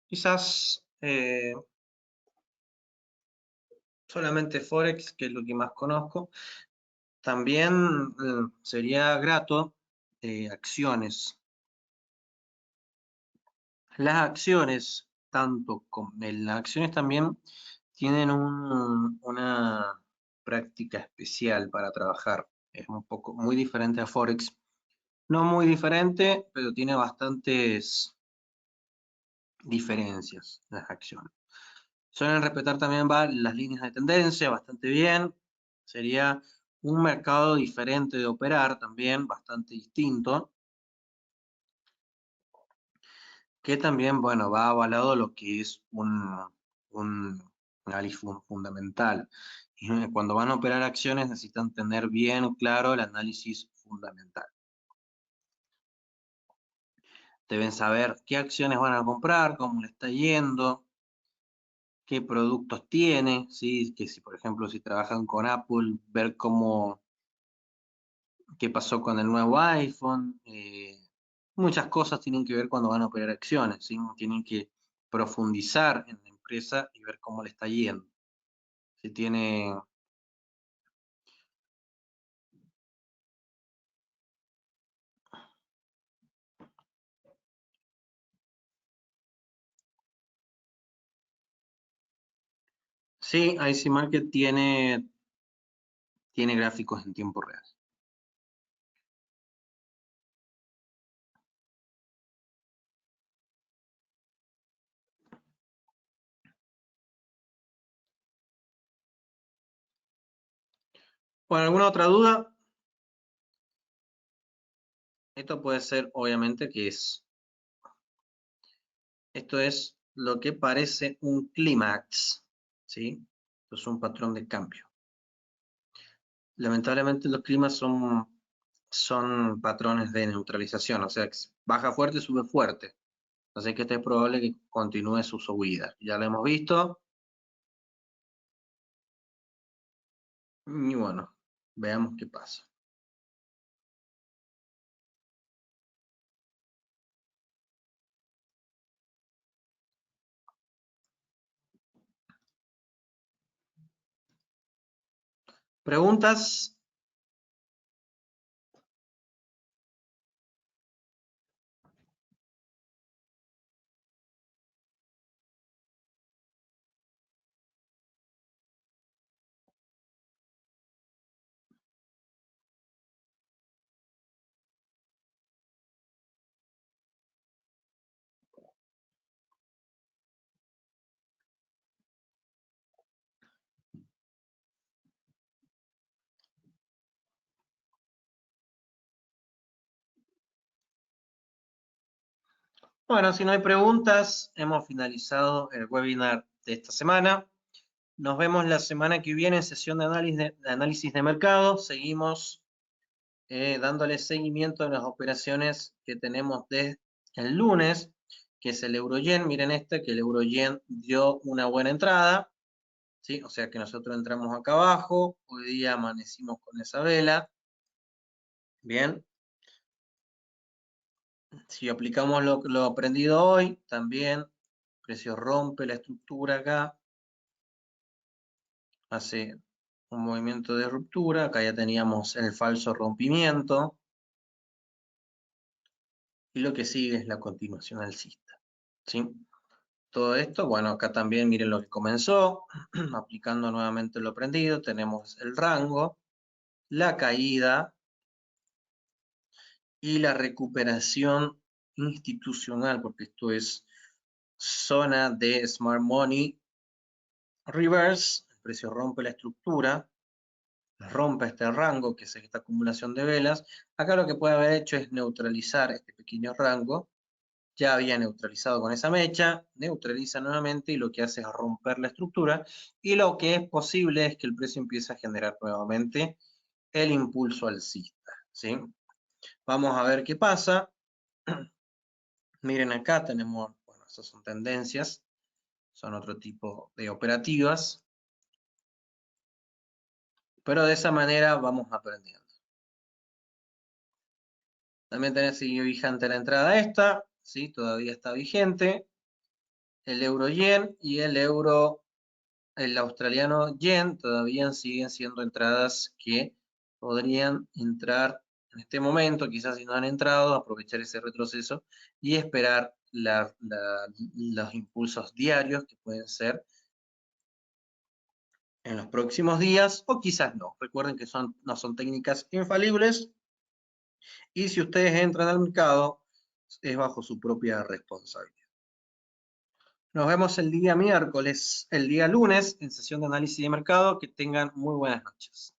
Quizás solamente Forex, que es lo que más conozco. También sería grato acciones. Las acciones, tanto como las acciones también tienen una práctica especial para trabajar. Es un poco muy diferente a Forex. No muy diferente, pero tiene bastantes diferencias las acciones. Suelen respetar también las líneas de tendencia bastante bien. Sería un mercado diferente de operar también, bastante distinto. Que también, bueno, va avalado lo que es un análisis fundamental. Y cuando van a operar acciones necesitan tener bien claro el análisis fundamental. Deben saber qué acciones van a comprar, cómo le está yendo, qué productos tiene, ¿sí? Que si, por ejemplo, si trabajan con Apple, ver qué pasó con el nuevo iPhone. Muchas cosas tienen que ver cuando van a operar acciones, ¿sí? Tienen que profundizar en la empresa y ver cómo le está yendo. Si tiene... Sí, IC Market tiene gráficos en tiempo real. Bueno, ¿alguna otra duda? Esto puede ser, obviamente, que esto es lo que parece un clímax, ¿sí? Esto es un patrón de cambio. Lamentablemente los climas son patrones de neutralización, o sea, que baja fuerte, sube fuerte. Así que es probable que continúe su subida. Ya lo hemos visto. Y bueno, veamos qué pasa. ¿Preguntas? Bueno, si no hay preguntas, hemos finalizado el webinar de esta semana. Nos vemos la semana que viene en sesión de análisis de mercado. Seguimos dándole seguimiento a las operaciones que tenemos desde el lunes, que es el euro-yen. Miren que el euro-yen dio una buena entrada, ¿sí? O sea que nosotros entramos acá abajo, hoy día amanecimos con esa vela. Bien. Si aplicamos lo aprendido hoy, también el precio rompe la estructura acá, hace un movimiento de ruptura, acá ya teníamos el falso rompimiento, y lo que sigue es la continuación alcista, ¿sí? Todo esto, bueno, acá también miren lo que comenzó, aplicando nuevamente lo aprendido, tenemos el rango, la caída y la recuperación institucional, porque esto es zona de Smart Money Reverse, el precio rompe la estructura, rompe este rango, que es esta acumulación de velas. Acá lo que puede haber hecho es neutralizar este pequeño rango. Ya había neutralizado con esa mecha, neutraliza nuevamente y lo que hace es romper la estructura. Y lo que es posible es que el precio empiece a generar nuevamente el impulso alcista, ¿sí? Vamos a ver qué pasa. Miren acá tenemos, bueno, estas son tendencias, son otro tipo de operativas. Pero de esa manera vamos aprendiendo. También tenés sigue vigente la entrada esta, ¿sí? Todavía está vigente. El euro yen y el australiano yen todavía siguen siendo entradas que podrían entrar en este momento, quizás si no han entrado, aprovechar ese retroceso y esperar los impulsos diarios que pueden ser en los próximos días o quizás no. Recuerden que no son técnicas infalibles. Y si ustedes entran al mercado, es bajo su propia responsabilidad. Nos vemos el día miércoles, el día lunes, en sesión de análisis de mercado. Que tengan muy buenas noches.